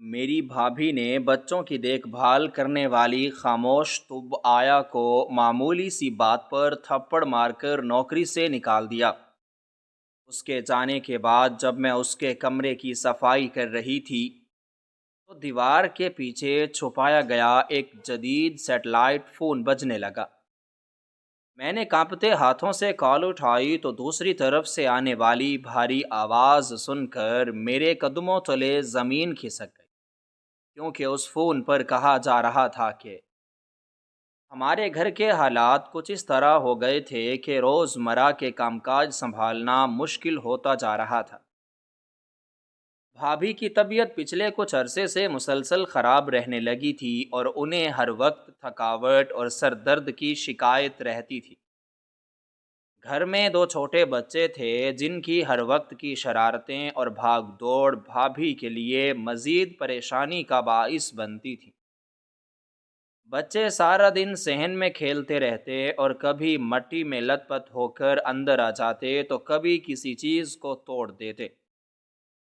میری بھابھی نے بچوں کی دیکھ بھال کرنے والی خاموش طب آیا کو معمولی سی بات پر تھپڑ مار کر نوکری سے نکال دیا۔ اس کے جانے کے بعد جب میں اس کے کمرے کی صفائی کر رہی تھی تو دیوار کے پیچھے چھپایا گیا ایک جدید سیٹلائٹ فون بجنے لگا۔ میں نے کانپتے ہاتھوں سے کال اٹھائی تو دوسری طرف سے آنے والی بھاری آواز سن کر میرے قدموں تلے زمین کھسک گئی، کیونکہ اس فون پر کہا جا رہا تھا کہ ہمارے گھر کے حالات کچھ اس طرح ہو گئے تھے کہ روزمرہ کے کام کاج سنبھالنا مشکل ہوتا جا رہا تھا۔ بھابھی کی طبیعت پچھلے کچھ عرصے سے مسلسل خراب رہنے لگی تھی اور انہیں ہر وقت تھکاوٹ اور سر درد کی شکایت رہتی تھی۔ گھر میں دو چھوٹے بچے تھے جن کی ہر وقت کی شرارتیں اور بھاگ دوڑ بھابھی کے لیے مزید پریشانی کا باعث بنتی تھی۔ بچے سارا دن صحن میں کھیلتے رہتے اور کبھی مٹی میں لت پت ہو کر اندر آ جاتے تو کبھی کسی چیز کو توڑ دیتے۔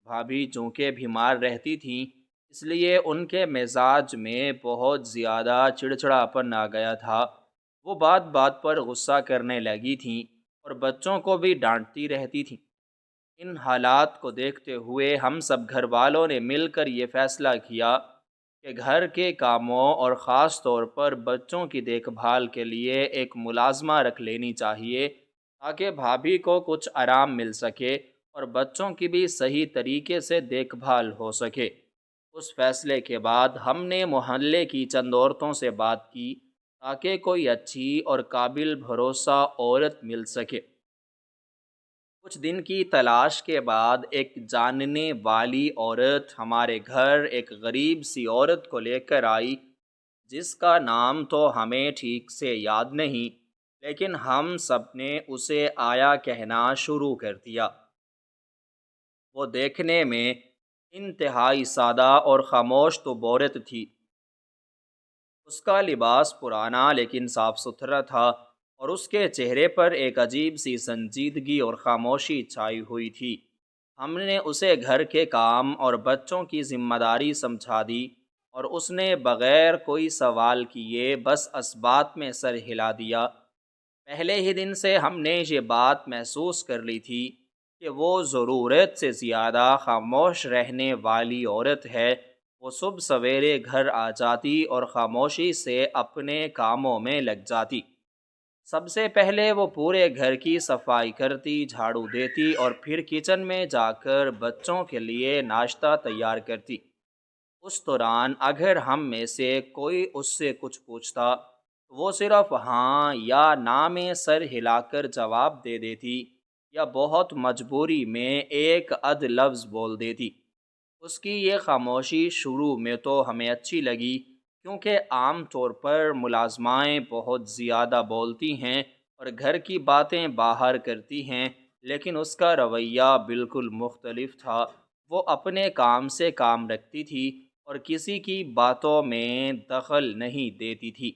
بھابھی چونکہ بیمار رہتی تھیں اس لیے ان کے مزاج میں بہت زیادہ چڑچڑاپن آ گیا تھا۔ وہ بات بات پر غصہ کرنے لگی تھیں اور بچوں کو بھی ڈانٹتی رہتی تھیں۔ ان حالات کو دیکھتے ہوئے ہم سب گھر والوں نے مل کر یہ فیصلہ کیا کہ گھر کے کاموں اور خاص طور پر بچوں کی دیکھ بھال کے لیے ایک ملازمہ رکھ لینی چاہیے تاکہ بھابھی کو کچھ آرام مل سکے اور بچوں کی بھی صحیح طریقے سے دیکھ بھال ہو سکے۔ اس فیصلے کے بعد ہم نے محلے کی چند عورتوں سے بات کی تاکہ کوئی اچھی اور قابل بھروسہ عورت مل سکے۔ کچھ دن کی تلاش کے بعد ایک جاننے والی عورت ہمارے گھر ایک غریب سی عورت کو لے کر آئی جس کا نام تو ہمیں ٹھیک سے یاد نہیں، لیکن ہم سب نے اسے آیا کہنا شروع کر دیا۔ وہ دیکھنے میں انتہائی سادہ اور خاموش تو عورت تھی۔ اس کا لباس پرانا لیکن صاف ستھرا تھا اور اس کے چہرے پر ایک عجیب سی سنجیدگی اور خاموشی چھائی ہوئی تھی۔ ہم نے اسے گھر کے کام اور بچوں کی ذمہ داری سمجھا دی اور اس نے بغیر کوئی سوال کیے بس اسبات میں سر ہلا دیا۔ پہلے ہی دن سے ہم نے یہ بات محسوس کر لی تھی کہ وہ ضرورت سے زیادہ خاموش رہنے والی عورت ہے۔ وہ صبح سویرے گھر آ جاتی اور خاموشی سے اپنے کاموں میں لگ جاتی۔ سب سے پہلے وہ پورے گھر کی صفائی کرتی، جھاڑو دیتی اور پھر کچن میں جا کر بچوں کے لیے ناشتہ تیار کرتی۔ اس دوران اگر ہم میں سے کوئی اس سے کچھ پوچھتا تو وہ صرف ہاں یا نہ میں سر ہلا کر جواب دے دیتی یا بہت مجبوری میں ایک ادھ لفظ بول دیتی۔ اس کی یہ خاموشی شروع میں تو ہمیں اچھی لگی کیونکہ عام طور پر ملازمائیں بہت زیادہ بولتی ہیں اور گھر کی باتیں باہر کرتی ہیں، لیکن اس کا رویہ بالکل مختلف تھا۔ وہ اپنے کام سے کام رکھتی تھی اور کسی کی باتوں میں دخل نہیں دیتی تھی۔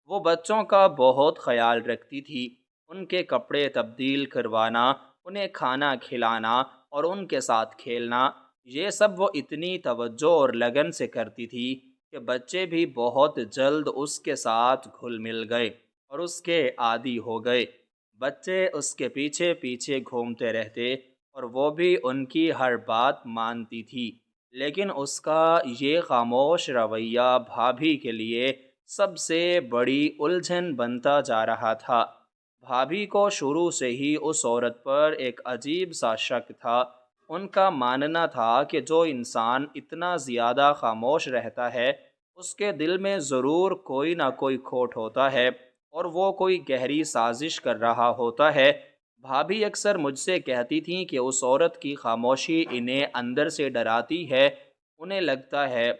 وہ بچوں کا بہت خیال رکھتی تھی، ان کے کپڑے تبدیل کروانا، انہیں کھانا کھلانا اور ان کے ساتھ کھیلنا، یہ سب وہ اتنی توجہ اور لگن سے کرتی تھی کہ بچے بھی بہت جلد اس کے ساتھ گھل مل گئے اور اس کے عادی ہو گئے۔ بچے اس کے پیچھے پیچھے گھومتے رہتے اور وہ بھی ان کی ہر بات مانتی تھی، لیکن اس کا یہ خاموش رویہ بھابھی کے لیے سب سے بڑی الجھن بنتا جا رہا تھا۔ بھابھی کو شروع سے ہی اس عورت پر ایک عجیب سا شک تھا۔ ان کا ماننا تھا کہ جو انسان اتنا زیادہ خاموش رہتا ہے اس کے دل میں ضرور کوئی نہ کوئی کھوٹ ہوتا ہے اور وہ کوئی گہری سازش کر رہا ہوتا ہے۔ بھابھی اکثر مجھ سے کہتی تھیں کہ اس عورت کی خاموشی انہیں اندر سے ڈراتی ہے۔ انہیں لگتا ہے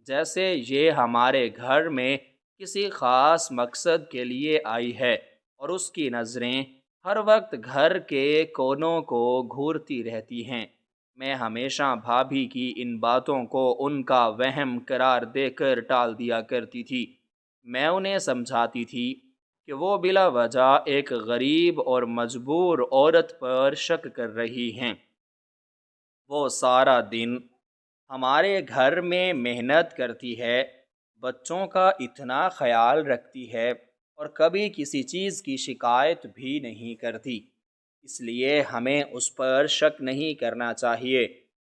جیسے یہ ہمارے گھر میں کسی خاص مقصد کے لیے آئی ہے اور اس کی نظریں ہر وقت گھر کے کونوں کو گھورتی رہتی ہیں۔ میں ہمیشہ بھابھی کی ان باتوں کو ان کا وہم قرار دے کر ٹال دیا کرتی تھی۔ میں انہیں سمجھاتی تھی کہ وہ بلا وجہ ایک غریب اور مجبور عورت پر شک کر رہی ہیں۔ وہ سارا دن ہمارے گھر میں محنت کرتی ہے، بچوں کا اتنا خیال رکھتی ہے اور کبھی کسی چیز کی شکایت بھی نہیں کرتی، اس لیے ہمیں اس پر شک نہیں کرنا چاہیے۔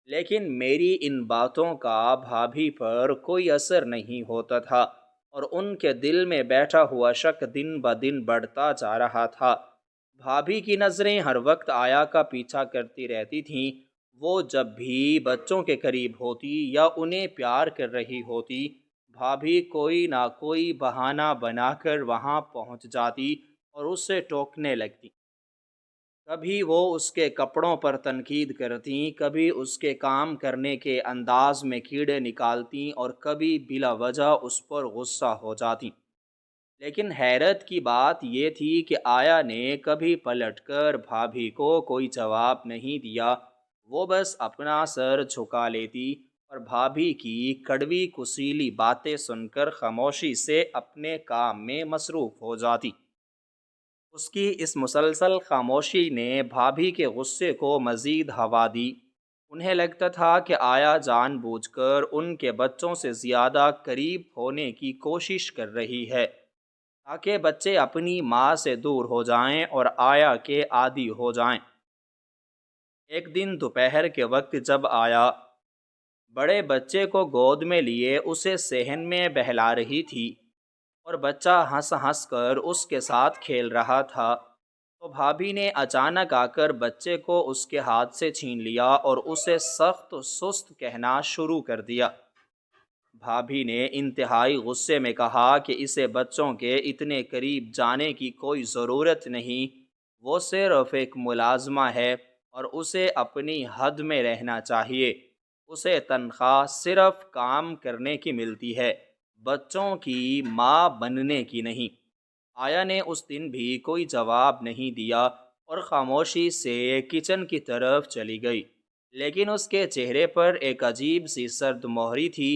لیکن میری ان باتوں کا بھابھی پر کوئی اثر نہیں ہوتا تھا اور ان کے دل میں بیٹھا ہوا شک دن بدن بڑھتا جا رہا تھا۔ بھابھی کی نظریں ہر وقت آیا کا پیچھا کرتی رہتی تھیں۔ وہ جب بھی بچوں کے قریب ہوتی یا انہیں پیار کر رہی ہوتی، بھابھی کوئی نہ کوئی بہانہ بنا کر وہاں پہنچ جاتی اور اسے ٹوکنے لگتی۔ کبھی وہ اس کے کپڑوں پر تنقید کرتیں، کبھی اس کے کام کرنے کے انداز میں کیڑے نکالتیں اور کبھی بلا وجہ اس پر غصہ ہو جاتیں۔ لیکن حیرت کی بات یہ تھی کہ آیا نے کبھی پلٹ کر بھابھی کو کوئی جواب نہیں دیا۔ وہ بس اپنا سر جھکا لیتی اور بھابھی کی کڑوی کسیلی باتیں سن کر خاموشی سے اپنے کام میں مصروف ہو جاتی۔ اس کی اس مسلسل خاموشی نے بھابھی کے غصے کو مزید ہوا دی۔ انہیں لگتا تھا کہ آیا جان بوجھ کر ان کے بچوں سے زیادہ قریب ہونے کی کوشش کر رہی ہے تاکہ بچے اپنی ماں سے دور ہو جائیں اور آیا کے عادی ہو جائیں۔ ایک دن دوپہر کے وقت جب آیا بڑے بچے کو گود میں لیے اسے صحن میں بہلا رہی تھی اور بچہ ہنس ہنس کر اس کے ساتھ کھیل رہا تھا، تو بھابھی نے اچانک آ کر بچے کو اس کے ہاتھ سے چھین لیا اور اسے سخت سست کہنا شروع کر دیا۔ بھابھی نے انتہائی غصے میں کہا کہ اسے بچوں کے اتنے قریب جانے کی کوئی ضرورت نہیں، وہ صرف ایک ملازمہ ہے اور اسے اپنی حد میں رہنا چاہیے۔ اسے تنخواہ صرف کام کرنے کی ملتی ہے، بچوں کی ماں بننے کی نہیں۔ آیا نے اس دن بھی کوئی جواب نہیں دیا اور خاموشی سے کچن کی طرف چلی گئی، لیکن اس کے چہرے پر ایک عجیب سی سرد مہری تھی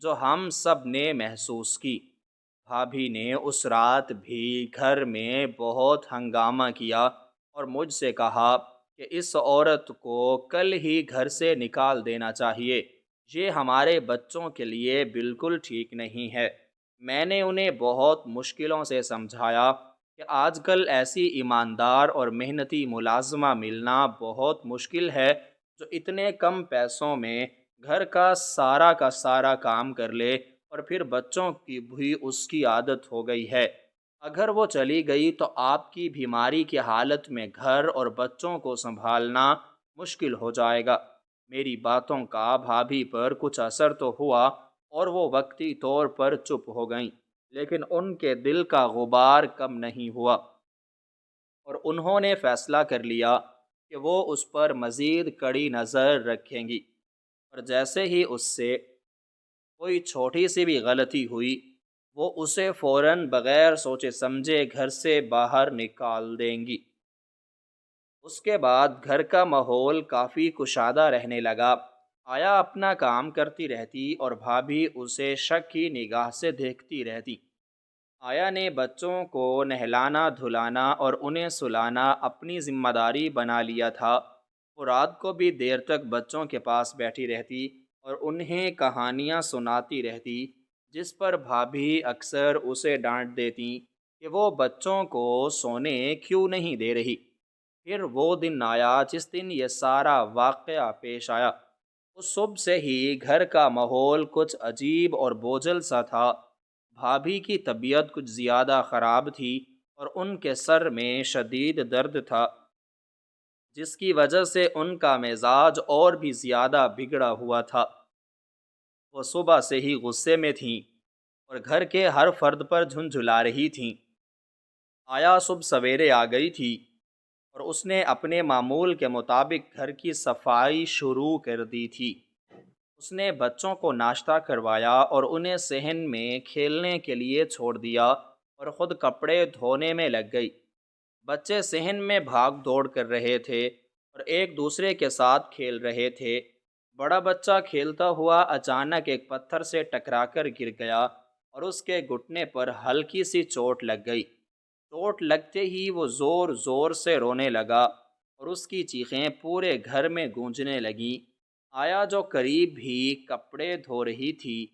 جو ہم سب نے محسوس کی۔ بھابھی نے اس رات بھی گھر میں بہت ہنگامہ کیا اور مجھ سے کہا کہ اس عورت کو کل ہی گھر سے نکال دینا چاہیے، یہ ہمارے بچوں کے لیے بالکل ٹھیک نہیں ہے۔ میں نے انہیں بہت مشکلوں سے سمجھایا کہ آج کل ایسی ایماندار اور محنتی ملازمہ ملنا بہت مشکل ہے جو اتنے کم پیسوں میں گھر کا سارا کام کر لے، اور پھر بچوں کی بھی اس کی عادت ہو گئی ہے۔ اگر وہ چلی گئی تو آپ کی بیماری کی حالت میں گھر اور بچوں کو سنبھالنا مشکل ہو جائے گا۔ میری باتوں کا بھابھی پر کچھ اثر تو ہوا اور وہ وقتی طور پر چپ ہو گئیں، لیکن ان کے دل کا غبار کم نہیں ہوا اور انہوں نے فیصلہ کر لیا کہ وہ اس پر مزید کڑی نظر رکھیں گی اور جیسے ہی اس سے کوئی چھوٹی سی بھی غلطی ہوئی وہ اسے فوراً بغیر سوچے سمجھے گھر سے باہر نکال دیں گی۔ اس کے بعد گھر کا ماحول کافی کشادہ رہنے لگا۔ آیا اپنا کام کرتی رہتی اور بھابھی اسے شک کی نگاہ سے دیکھتی رہتی۔ آیا نے بچوں کو نہلانا دھلانا اور انہیں سلانا اپنی ذمہ داری بنا لیا تھا۔ وہ رات کو بھی دیر تک بچوں کے پاس بیٹھی رہتی اور انہیں کہانیاں سناتی رہتی، جس پر بھابھی اکثر اسے ڈانٹ دیتی کہ وہ بچوں کو سونے کیوں نہیں دے رہی۔ پھر وہ دن آیا جس دن یہ سارا واقعہ پیش آیا۔ اس صبح سے ہی گھر کا ماحول کچھ عجیب اور بوجھل سا تھا۔ بھابھی کی طبیعت کچھ زیادہ خراب تھی اور ان کے سر میں شدید درد تھا، جس کی وجہ سے ان کا مزاج اور بھی زیادہ بگڑا ہوا تھا۔ وہ صبح سے ہی غصے میں تھیں اور گھر کے ہر فرد پر جھنجھلا رہی تھیں۔ آیا صبح سویرے آ گئی تھی اور اس نے اپنے معمول کے مطابق گھر کی صفائی شروع کر دی تھی۔ اس نے بچوں کو ناشتہ کروایا اور انہیں صحن میں کھیلنے کے لیے چھوڑ دیا اور خود کپڑے دھونے میں لگ گئی۔ بچے صحن میں بھاگ دوڑ کر رہے تھے اور ایک دوسرے کے ساتھ کھیل رہے تھے۔ بڑا بچہ کھیلتا ہوا اچانک ایک پتھر سے ٹکرا کر گر گیا اور اس کے گھٹنے پر ہلکی سی چوٹ لگ گئی۔ چوٹ لگتے ہی وہ زور زور سے رونے لگا اور اس کی چیخیں پورے گھر میں گونجنے لگیں۔ آیا جو قریب بھی کپڑے دھو رہی تھی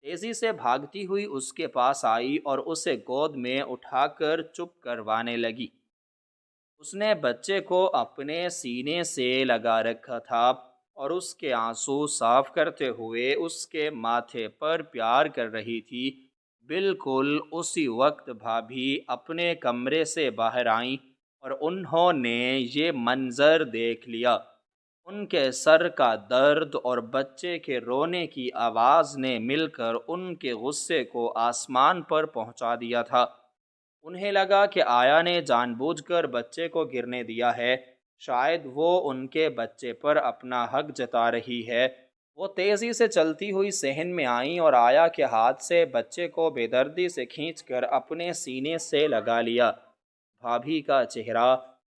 تیزی سے بھاگتی ہوئی اس کے پاس آئی اور اسے گود میں اٹھا کر چپ کروانے لگی۔ اس نے بچے کو اپنے سینے سے لگا رکھا تھا اور اس کے آنسو صاف کرتے ہوئے اس کے ماتھے پر پیار کر رہی تھی۔ بالکل اسی وقت بھابھی اپنے کمرے سے باہر آئیں اور انہوں نے یہ منظر دیکھ لیا۔ ان کے سر کا درد اور بچے کے رونے کی آواز نے مل کر ان کے غصے کو آسمان پر پہنچا دیا تھا۔ انہیں لگا کہ آیا نے جان بوجھ کر بچے کو گرنے دیا ہے، شاید وہ ان کے بچے پر اپنا حق جتا رہی ہے۔ وہ تیزی سے چلتی ہوئی صحن میں آئیں اور آیا کے ہاتھ سے بچے کو بے دردی سے کھینچ کر اپنے سینے سے لگا لیا۔ بھابھی کا چہرہ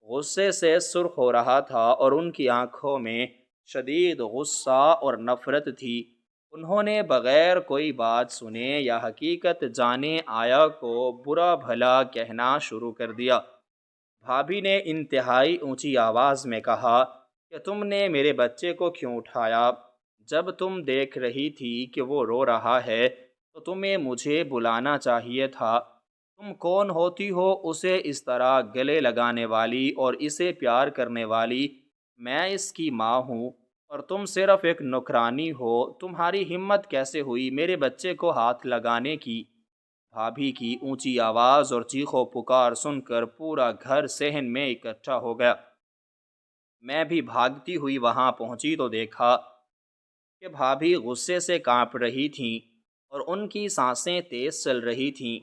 غصے سے سرخ ہو رہا تھا اور ان کی آنکھوں میں شدید غصہ اور نفرت تھی۔ انہوں نے بغیر کوئی بات سنے یا حقیقت جانے آیا کو برا بھلا کہنا شروع کر دیا۔ بھابھی نے انتہائی اونچی آواز میں کہا کہ تم نے میرے بچے کو کیوں اٹھایا؟ جب تم دیکھ رہی تھی کہ وہ رو رہا ہے تو تمہیں مجھے بلانا چاہیے تھا۔ تم کون ہوتی ہو اسے اس طرح گلے لگانے والی اور اسے پیار کرنے والی؟ میں اس کی ماں ہوں اور تم صرف ایک نوکرانی ہو۔ تمہاری ہمت کیسے ہوئی میرے بچے کو ہاتھ لگانے کی؟ بھابھی کی اونچی آواز اور چیخ و پکار سن کر پورا گھر صحن میں اکٹھا ہو گیا۔ میں بھی بھاگتی ہوئی وہاں پہنچی تو دیکھا کہ بھابھی غصے سے کانپ رہی تھیں اور ان کی سانسیں تیز چل رہی تھیں،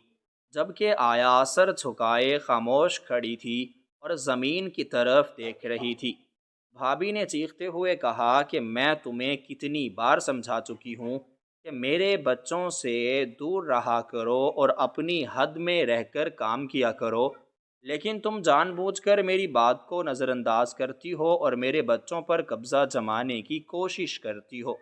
جبکہ آیا سر جھکائے خاموش کھڑی تھی اور زمین کی طرف دیکھ رہی تھی۔ بھابھی نے چیختے ہوئے کہا کہ میں تمہیں کتنی بار سمجھا چکی ہوں کہ میرے بچوں سے دور رہا کرو اور اپنی حد میں رہ کر کام کیا کرو، لیکن تم جان بوجھ کر میری بات کو نظر انداز کرتی ہو اور میرے بچوں پر قبضہ جمانے کی کوشش کرتی ہو۔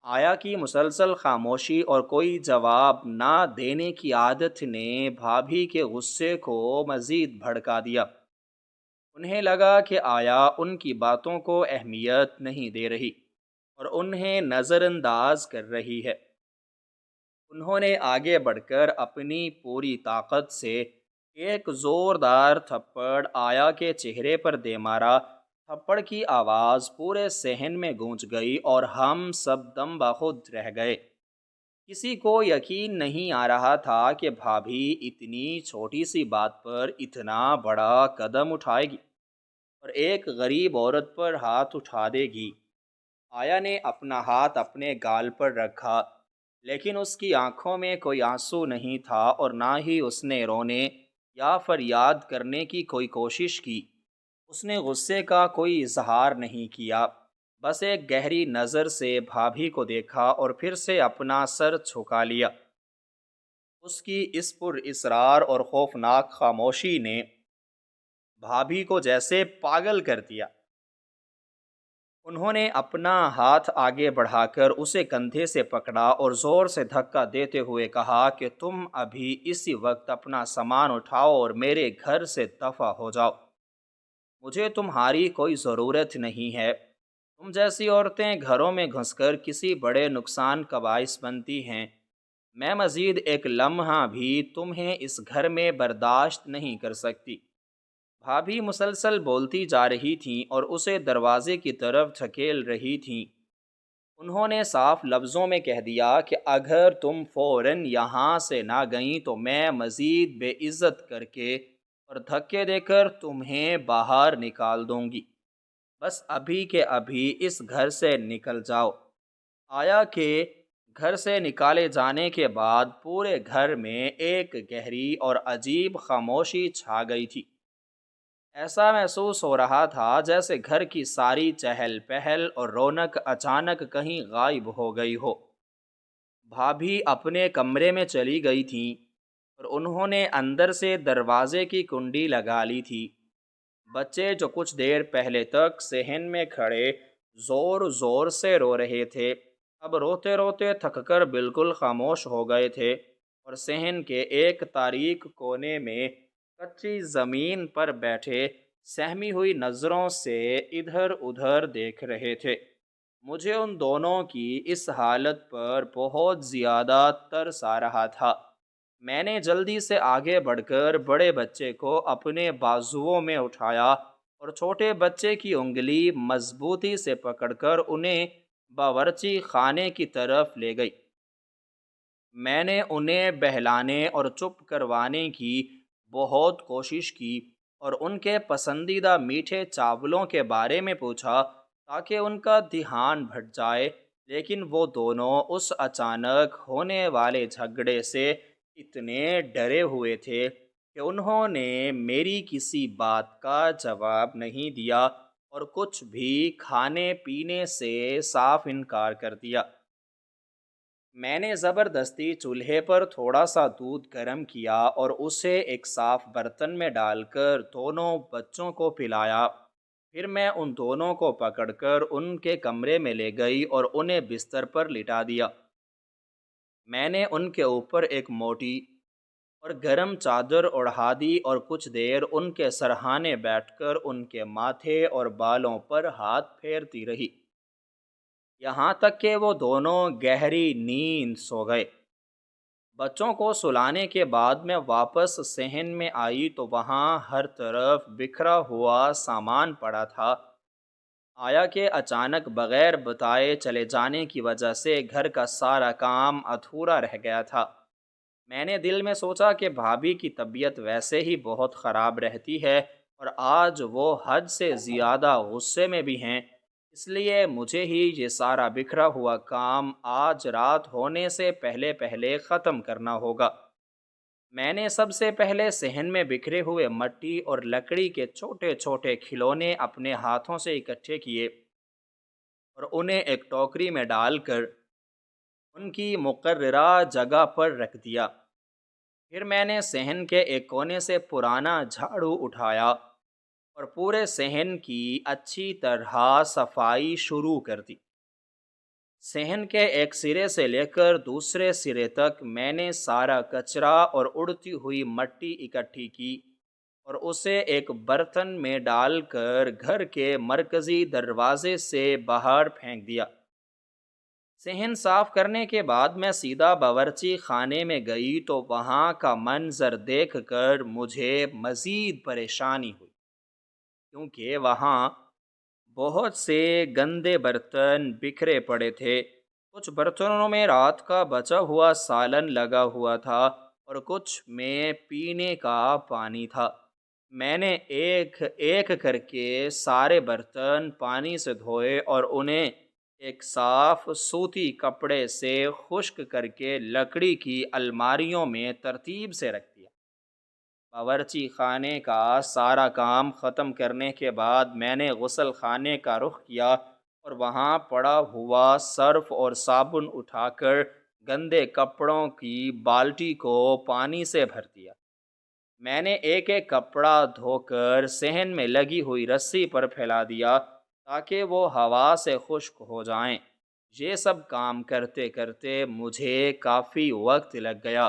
آیا کی مسلسل خاموشی اور کوئی جواب نہ دینے کی عادت نے بھابھی کے غصے کو مزید بھڑکا دیا۔ انہیں لگا کہ آیا ان کی باتوں کو اہمیت نہیں دے رہی اور انہیں نظر انداز کر رہی ہے۔ انہوں نے آگے بڑھ کر اپنی پوری طاقت سے ایک زوردار تھپڑ آیا کے چہرے پر دے مارا۔ تھپڑ کی آواز پورے صحن میں گونج گئی اور ہم سب دم بخود رہ گئے۔ کسی کو یقین نہیں آ رہا تھا کہ بھابھی اتنی چھوٹی سی بات پر اتنا بڑا قدم اٹھائے گی اور ایک غریب عورت پر ہاتھ اٹھا دے گی۔ آیا نے اپنا ہاتھ اپنے گال پر رکھا، لیکن اس کی آنکھوں میں کوئی آنسو نہیں تھا اور نہ ہی اس نے رونے یا فریاد کرنے کی کوئی کوشش کی۔ اس نے غصے کا کوئی اظہار نہیں کیا، بس ایک گہری نظر سے بھابھی کو دیکھا اور پھر سے اپنا سر جھکا لیا۔ اس کی اس پر اصرار اور خوفناک خاموشی نے بھابھی کو جیسے پاگل کر دیا۔ انہوں نے اپنا ہاتھ آگے بڑھا کر اسے کندھے سے پکڑا اور زور سے دھکا دیتے ہوئے کہا کہ تم ابھی اسی وقت اپنا سامان اٹھاؤ اور میرے گھر سے دفع ہو جاؤ۔ مجھے تمہاری کوئی ضرورت نہیں ہے۔ تم جیسی عورتیں گھروں میں گھس کر کسی بڑے نقصان کا باعث بنتی ہیں۔ میں مزید ایک لمحہ بھی تمہیں اس گھر میں برداشت نہیں کر سکتی۔ بھابھی مسلسل بولتی جا رہی تھیں اور اسے دروازے کی طرف دھکیل رہی تھیں۔ انہوں نے صاف لفظوں میں کہہ دیا کہ اگر تم فوراً یہاں سے نہ گئیں تو میں مزید بے عزت کر کے اور دھکے دے کر تمہیں باہر نکال دوں گی۔ بس ابھی کے ابھی اس گھر سے نکل جاؤ۔ آیا کہ گھر سے نکالے جانے کے بعد پورے گھر میں ایک گہری اور عجیب خاموشی چھا گئی تھی۔ ایسا محسوس ہو رہا تھا جیسے گھر کی ساری چہل پہل اور رونق اچانک کہیں غائب ہو گئی ہو۔ بھابھی اپنے کمرے میں چلی گئی تھیں اور انہوں نے اندر سے دروازے کی کنڈی لگا لی تھی۔ بچے جو کچھ دیر پہلے تک صحن میں کھڑے زور زور سے رو رہے تھے، اب روتے روتے تھک کر بالکل خاموش ہو گئے تھے اور صحن کے ایک تاریک کونے میں کچی زمین پر بیٹھے سہمی ہوئی نظروں سے ادھر ادھر دیکھ رہے تھے۔ مجھے ان دونوں کی اس حالت پر بہت زیادہ ترس آ رہا تھا۔ میں نے جلدی سے آگے بڑھ کر بڑے بچے کو اپنے بازوؤں میں اٹھایا اور چھوٹے بچے کی انگلی مضبوطی سے پکڑ کر انہیں باورچی خانے کی طرف لے گئی۔ میں نے انہیں بہلانے اور چپ کروانے کی بہت کوشش کی اور ان کے پسندیدہ میٹھے چاولوں کے بارے میں پوچھا تاکہ ان کا دھیان بھٹ جائے، لیکن وہ دونوں اس اچانک ہونے والے جھگڑے سے اتنے ڈرے ہوئے تھے کہ انہوں نے میری کسی بات کا جواب نہیں دیا اور کچھ بھی کھانے پینے سے صاف انکار کر دیا۔ میں نے زبردستی چولہے پر تھوڑا سا دودھ گرم کیا اور اسے ایک صاف برتن میں ڈال کر دونوں بچوں کو پلایا۔ پھر میں ان دونوں کو پکڑ کر ان کے کمرے میں لے گئی اور انہیں بستر پر لٹا دیا۔ میں نے ان کے اوپر ایک موٹی اور گرم چادر اوڑھا دی اور کچھ دیر ان کے سرہانے بیٹھ کر ان کے ماتھے اور بالوں پر ہاتھ پھیرتی رہی، یہاں تک کہ وہ دونوں گہری نیند سو گئے۔ بچوں کو سلانے کے بعد میں واپس صحن میں آئی تو وہاں ہر طرف بکھرا ہوا سامان پڑا تھا۔ آیا کہ اچانک بغیر بتائے چلے جانے کی وجہ سے گھر کا سارا کام ادھورا رہ گیا تھا۔ میں نے دل میں سوچا کہ بھابھی کی طبیعت ویسے ہی بہت خراب رہتی ہے اور آج وہ حد سے زیادہ غصے میں بھی ہیں، اس لیے مجھے ہی یہ سارا بکھرا ہوا کام آج رات ہونے سے پہلے پہلے ختم کرنا ہوگا۔ میں نے سب سے پہلے صحن میں بکھرے ہوئے مٹی اور لکڑی کے چھوٹے چھوٹے کھلونے اپنے ہاتھوں سے اکٹھے کیے اور انہیں ایک ٹوکری میں ڈال کر ان کی مقررہ جگہ پر رکھ دیا۔ پھر میں نے صحن کے ایک کونے سے پرانا جھاڑو اٹھایا اور پورے صحن کی اچھی طرح صفائی شروع کر دی۔ صحن کے ایک سرے سے لے کر دوسرے سرے تک میں نے سارا کچرا اور اڑتی ہوئی مٹی اکٹھی کی اور اسے ایک برتن میں ڈال کر گھر کے مرکزی دروازے سے باہر پھینک دیا۔ صحن صاف کرنے کے بعد میں سیدھا باورچی خانے میں گئی تو وہاں کا منظر دیکھ کر مجھے مزید پریشانی ہوئی، کیونکہ وہاں بہت سے گندے برتن بکھرے پڑے تھے۔ کچھ برتنوں میں رات کا بچا ہوا سالن لگا ہوا تھا اور کچھ میں پینے کا پانی تھا۔ میں نے ایک ایک کر کے سارے برتن پانی سے دھوئے اور انہیں ایک صاف سوتی کپڑے سے خشک کر کے لکڑی کی الماریوں میں ترتیب سے رکھ دیا۔ باورچی خانے کا سارا کام ختم کرنے کے بعد میں نے غسل خانے کا رخ کیا اور وہاں پڑا ہوا سرف اور صابن اٹھا کر گندے کپڑوں کی بالٹی کو پانی سے بھر دیا۔ میں نے ایک ایک کپڑا دھو کر صحن میں لگی ہوئی رسی پر پھیلا دیا تاکہ وہ ہوا سے خشک ہو جائیں۔ یہ سب کام کرتے کرتے مجھے کافی وقت لگ گیا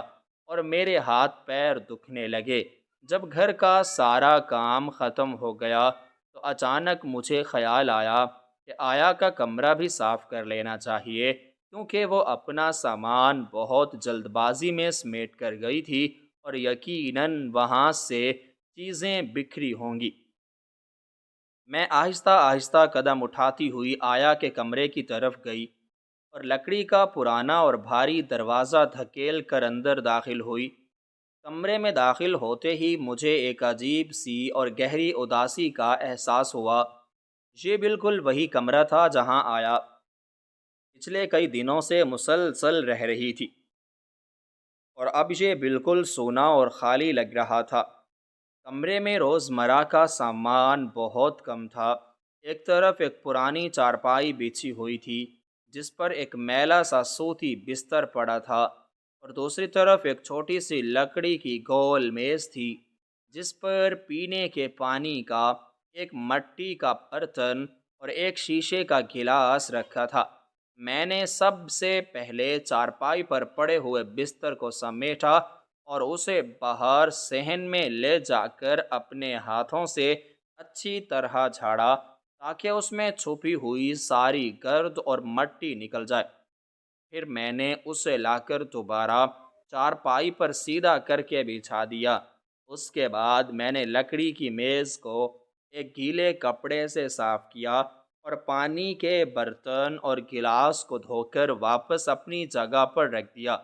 اور میرے ہاتھ پیر دکھنے لگے۔ جب گھر کا سارا کام ختم ہو گیا تو اچانک مجھے خیال آیا کہ آیا کا کمرہ بھی صاف کر لینا چاہیے، کیونکہ وہ اپنا سامان بہت جلد بازی میں سمیٹ کر گئی تھی اور یقیناً وہاں سے چیزیں بکھری ہوں گی۔ میں آہستہ آہستہ قدم اٹھاتی ہوئی آیا کے کمرے کی طرف گئی اور لکڑی کا پرانا اور بھاری دروازہ دھکیل کر اندر داخل ہوئی۔ کمرے میں داخل ہوتے ہی مجھے ایک عجیب سی اور گہری اداسی کا احساس ہوا۔ یہ بالکل وہی کمرہ تھا جہاں آیا پچھلے کئی دنوں سے مسلسل رہ رہی تھی، اور اب یہ بالکل سونا اور خالی لگ رہا تھا۔ کمرے میں روزمرہ کا سامان بہت کم تھا۔ ایک طرف ایک پرانی چارپائی بچھی ہوئی تھی جس پر ایک میلا سا سوتی بستر پڑا تھا، اور دوسری طرف ایک چھوٹی سی لکڑی کی گول میز تھی جس پر پینے کے پانی کا ایک مٹی کا برتن اور ایک شیشے کا گلاس رکھا تھا۔ میں نے سب سے پہلے چارپائی پر پڑے ہوئے بستر کو سمیٹا اور اسے باہر صحن میں لے جا کر اپنے ہاتھوں سے اچھی طرح جھاڑا تاکہ اس میں چھپی ہوئی ساری گرد اور مٹی نکل جائے۔ پھر میں نے اسے لا کر دوبارہ چارپائی پر سیدھا کر کے بچھا دیا۔ اس کے بعد میں نے لکڑی کی میز کو ایک گیلے کپڑے سے صاف کیا اور پانی کے برتن اور گلاس کو دھو کر واپس اپنی جگہ پر رکھ دیا۔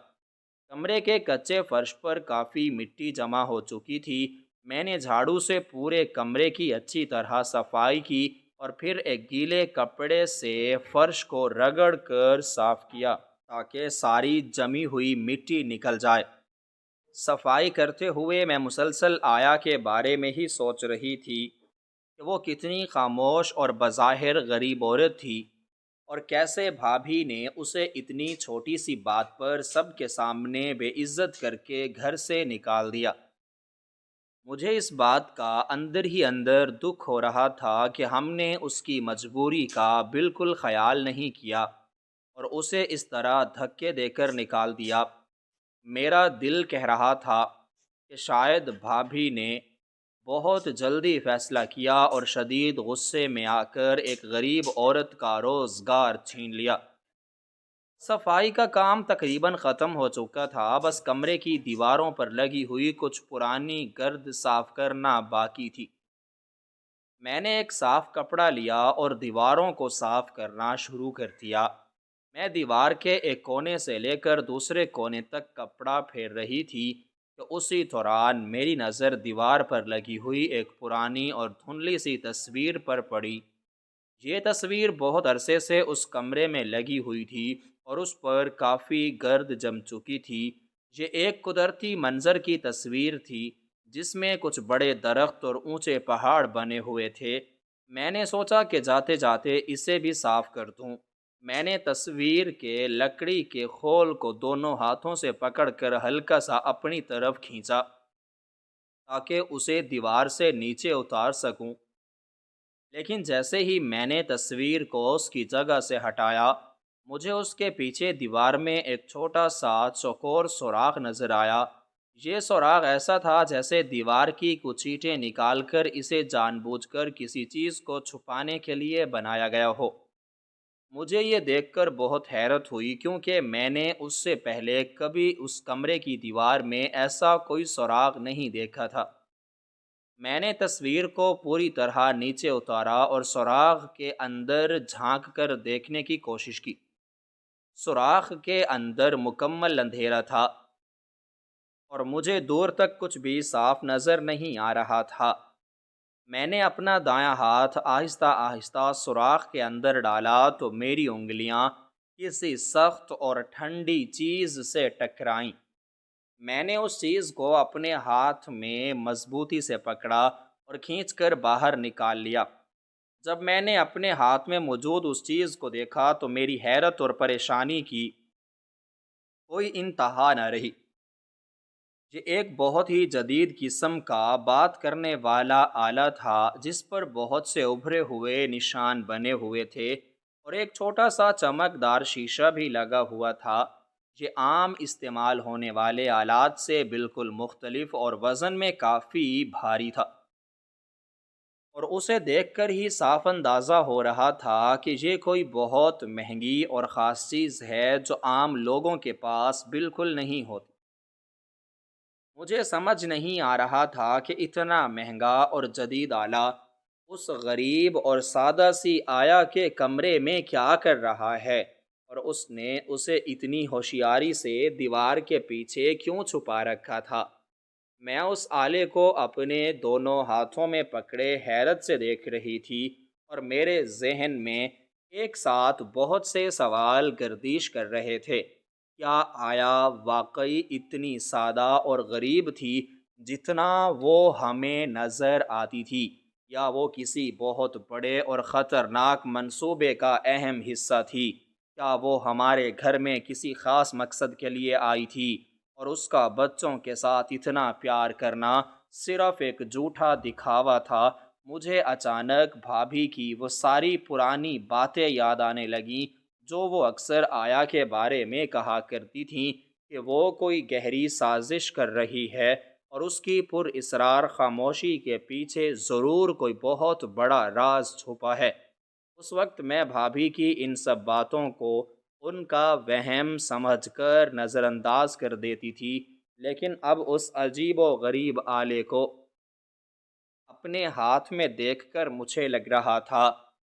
کمرے کے کچے فرش پر کافی مٹی جمع ہو چکی تھی۔ میں نے جھاڑو سے پورے کمرے کی اچھی طرح صفائی کی اور پھر ایک گیلے کپڑے سے فرش کو رگڑ کر صاف کیا تاکہ ساری جمی ہوئی مٹی نکل جائے۔ صفائی کرتے ہوئے میں مسلسل آیا کے بارے میں ہی سوچ رہی تھی کہ وہ کتنی خاموش اور بظاہر غریب عورت تھی، اور کیسے بھابھی نے اسے اتنی چھوٹی سی بات پر سب کے سامنے بے عزت کر کے گھر سے نکال دیا۔ مجھے اس بات کا اندر ہی اندر دکھ ہو رہا تھا کہ ہم نے اس کی مجبوری کا بالکل خیال نہیں کیا اور اسے اس طرح دھکے دے کر نکال دیا۔ میرا دل کہہ رہا تھا کہ شاید بھابھی نے بہت جلدی فیصلہ کیا اور شدید غصے میں آ کر ایک غریب عورت کا روزگار چھین لیا۔ صفائی کا کام تقریباً ختم ہو چکا تھا، بس کمرے کی دیواروں پر لگی ہوئی کچھ پرانی گرد صاف کرنا باقی تھی۔ میں نے ایک صاف کپڑا لیا اور دیواروں کو صاف کرنا شروع کر دیا۔ میں دیوار کے ایک کونے سے لے کر دوسرے کونے تک کپڑا پھیر رہی تھی کہ اسی دوران میری نظر دیوار پر لگی ہوئی ایک پرانی اور دھندلی سی تصویر پر پڑی۔ یہ تصویر بہت عرصے سے اس کمرے میں لگی ہوئی تھی اور اس پر کافی گرد جم چکی تھی۔ یہ ایک قدرتی منظر کی تصویر تھی جس میں کچھ بڑے درخت اور اونچے پہاڑ بنے ہوئے تھے۔ میں نے سوچا کہ جاتے جاتے اسے بھی صاف کر دوں۔ میں نے تصویر کے لکڑی کے خول کو دونوں ہاتھوں سے پکڑ کر ہلکا سا اپنی طرف کھینچا تاکہ اسے دیوار سے نیچے اتار سکوں، لیکن جیسے ہی میں نے تصویر کو اس کی جگہ سے ہٹایا، مجھے اس کے پیچھے دیوار میں ایک چھوٹا سا چوکور سوراخ نظر آیا۔ یہ سوراخ ایسا تھا جیسے دیوار کی کچھ اینٹیں نکال کر اسے جان بوجھ کر کسی چیز کو چھپانے کے لیے بنایا گیا ہو۔ مجھے یہ دیکھ کر بہت حیرت ہوئی کیونکہ میں نے اس سے پہلے کبھی اس کمرے کی دیوار میں ایسا کوئی سوراخ نہیں دیکھا تھا۔ میں نے تصویر کو پوری طرح نیچے اتارا اور سوراخ کے اندر جھانک کر دیکھنے کی کوشش کی۔ سوراخ کے اندر مکمل اندھیرا تھا اور مجھے دور تک کچھ بھی صاف نظر نہیں آ رہا تھا۔ میں نے اپنا دایاں ہاتھ آہستہ آہستہ سوراخ کے اندر ڈالا تو میری انگلیاں کسی سخت اور ٹھنڈی چیز سے ٹکرائیں۔ میں نے اس چیز کو اپنے ہاتھ میں مضبوطی سے پکڑا اور کھینچ کر باہر نکال لیا۔ جب میں نے اپنے ہاتھ میں موجود اس چیز کو دیکھا تو میری حیرت اور پریشانی کی کوئی انتہا نہ رہی۔ یہ ایک بہت ہی جدید قسم کا بات کرنے والا آلہ تھا جس پر بہت سے ابھرے ہوئے نشان بنے ہوئے تھے اور ایک چھوٹا سا چمکدار شیشہ بھی لگا ہوا تھا۔ یہ عام استعمال ہونے والے آلات سے بالکل مختلف اور وزن میں کافی بھاری تھا، اور اسے دیکھ کر ہی صاف اندازہ ہو رہا تھا کہ یہ کوئی بہت مہنگی اور خاص چیز ہے جو عام لوگوں کے پاس بالکل نہیں ہوتی۔ مجھے سمجھ نہیں آ رہا تھا کہ اتنا مہنگا اور جدید آلہ اس غریب اور سادہ سی آیا کے کمرے میں کیا کر رہا ہے، اور اس نے اسے اتنی ہوشیاری سے دیوار کے پیچھے کیوں چھپا رکھا تھا۔ میں اس آلے کو اپنے دونوں ہاتھوں میں پکڑے حیرت سے دیکھ رہی تھی اور میرے ذہن میں ایک ساتھ بہت سے سوال گردش کر رہے تھے۔ کیا آیا واقعی اتنی سادہ اور غریب تھی جتنا وہ ہمیں نظر آتی تھی، یا وہ کسی بہت بڑے اور خطرناک منصوبے کا اہم حصہ تھی؟ کیا وہ ہمارے گھر میں کسی خاص مقصد کے لیے آئی تھی اور اس کا بچوں کے ساتھ اتنا پیار کرنا صرف ایک جھوٹا دکھاوا تھا؟ مجھے اچانک بھابھی کی وہ ساری پرانی باتیں یاد آنے لگیں جو وہ اکثر آیا کے بارے میں کہا کرتی تھیں کہ وہ کوئی گہری سازش کر رہی ہے اور اس کی پر اسرار خاموشی کے پیچھے ضرور کوئی بہت بڑا راز چھپا ہے۔ اس وقت میں بھابھی کی ان سب باتوں کو ان کا وہم سمجھ کر نظر انداز کر دیتی تھی، لیکن اب اس عجیب و غریب آلے کو اپنے ہاتھ میں دیکھ کر مجھے لگ رہا تھا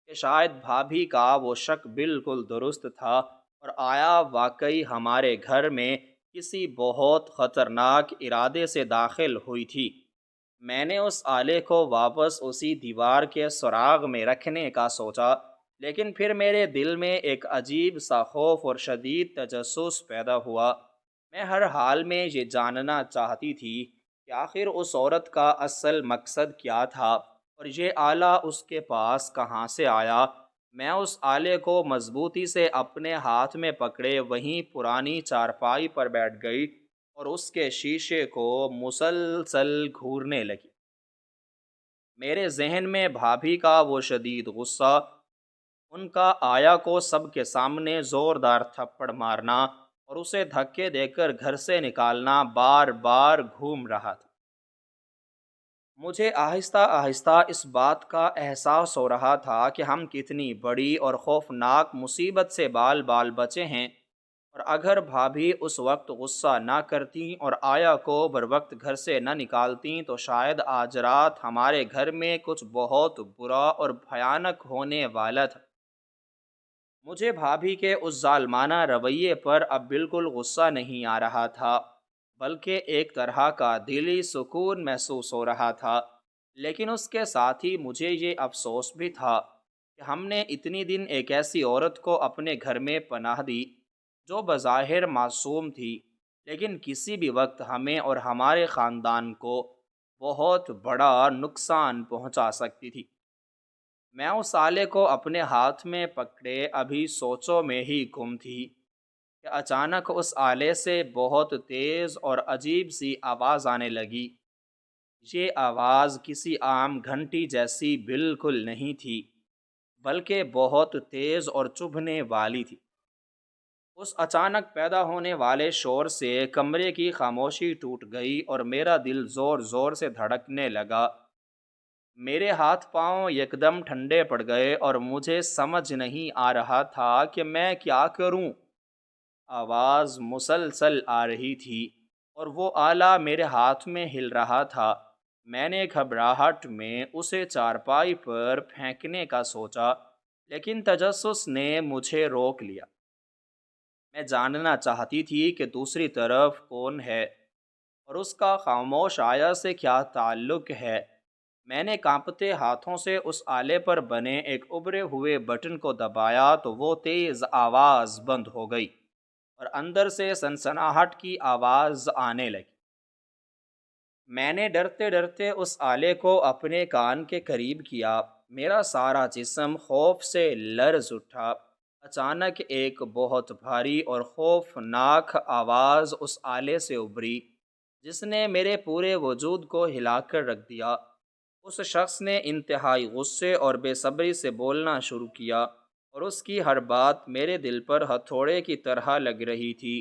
کہ شاید بھابھی کا وہ شک بالکل درست تھا، اور آیا واقعی ہمارے گھر میں کسی بہت خطرناک ارادے سے داخل ہوئی تھی۔ میں نے اس آلے کو واپس اسی دیوار کے سراغ میں رکھنے کا سوچا، لیکن پھر میرے دل میں ایک عجیب سا خوف اور شدید تجسس پیدا ہوا۔ میں ہر حال میں یہ جاننا چاہتی تھی کہ آخر اس عورت کا اصل مقصد کیا تھا، اور یہ آلہ اس کے پاس کہاں سے آیا۔ میں اس آلے کو مضبوطی سے اپنے ہاتھ میں پکڑے وہیں پرانی چارپائی پر بیٹھ گئی اور اس کے شیشے کو مسلسل گھورنے لگی۔ میرے ذہن میں بھابھی کا وہ شدید غصہ، ان کا آیا کو سب کے سامنے زوردار تھپڑ مارنا اور اسے دھکے دے کر گھر سے نکالنا بار بار گھوم رہا تھا۔ مجھے آہستہ آہستہ اس بات کا احساس ہو رہا تھا کہ ہم کتنی بڑی اور خوفناک مصیبت سے بال بال بچے ہیں، اور اگر بھابھی اس وقت غصہ نہ کرتیں اور آیا کو بر وقت گھر سے نہ نکالتیں تو شاید آج رات ہمارے گھر میں کچھ بہت برا اور بھیانک ہونے والا تھا۔ مجھے بھابھی کے اس ظالمانہ رویے پر اب بالکل غصہ نہیں آ رہا تھا، بلکہ ایک طرح کا دلی سکون محسوس ہو رہا تھا، لیکن اس کے ساتھ ہی مجھے یہ افسوس بھی تھا کہ ہم نے اتنی دن ایک ایسی عورت کو اپنے گھر میں پناہ دی جو بظاہر معصوم تھی، لیکن کسی بھی وقت ہمیں اور ہمارے خاندان کو بہت بڑا نقصان پہنچا سکتی تھی۔ میں اس آلے کو اپنے ہاتھ میں پکڑے ابھی سوچوں میں ہی گم تھی کہ اچانک اس آلے سے بہت تیز اور عجیب سی آواز آنے لگی۔ یہ آواز کسی عام گھنٹی جیسی بالکل نہیں تھی، بلکہ بہت تیز اور چبھنے والی تھی۔ اس اچانک پیدا ہونے والے شور سے کمرے کی خاموشی ٹوٹ گئی اور میرا دل زور زور سے دھڑکنے لگا۔ میرے ہاتھ پاؤں یکدم ٹھنڈے پڑ گئے اور مجھے سمجھ نہیں آ رہا تھا کہ میں کیا کروں۔ آواز مسلسل آ رہی تھی اور وہ آلہ میرے ہاتھ میں ہل رہا تھا۔ میں نے گھبراہٹ میں اسے چارپائی پر پھینکنے کا سوچا، لیکن تجسس نے مجھے روک لیا۔ میں جاننا چاہتی تھی کہ دوسری طرف کون ہے اور اس کا خاموش آیا سے کیا تعلق ہے۔ میں نے کانپتے ہاتھوں سے اس آلے پر بنے ایک ابھرے ہوئے بٹن کو دبایا تو وہ تیز آواز بند ہو گئی اور اندر سے سنسناہٹ کی آواز آنے لگی۔ میں نے ڈرتے ڈرتے اس آلے کو اپنے کان کے قریب کیا۔ میرا سارا جسم خوف سے لرز اٹھا۔ اچانک ایک بہت بھاری اور خوفناک آواز اس آلے سے ابھری جس نے میرے پورے وجود کو ہلا کر رکھ دیا۔ اس شخص نے انتہائی غصے اور بے صبری سے بولنا شروع کیا، اور اس کی ہر بات میرے دل پر ہتھوڑے کی طرح لگ رہی تھی۔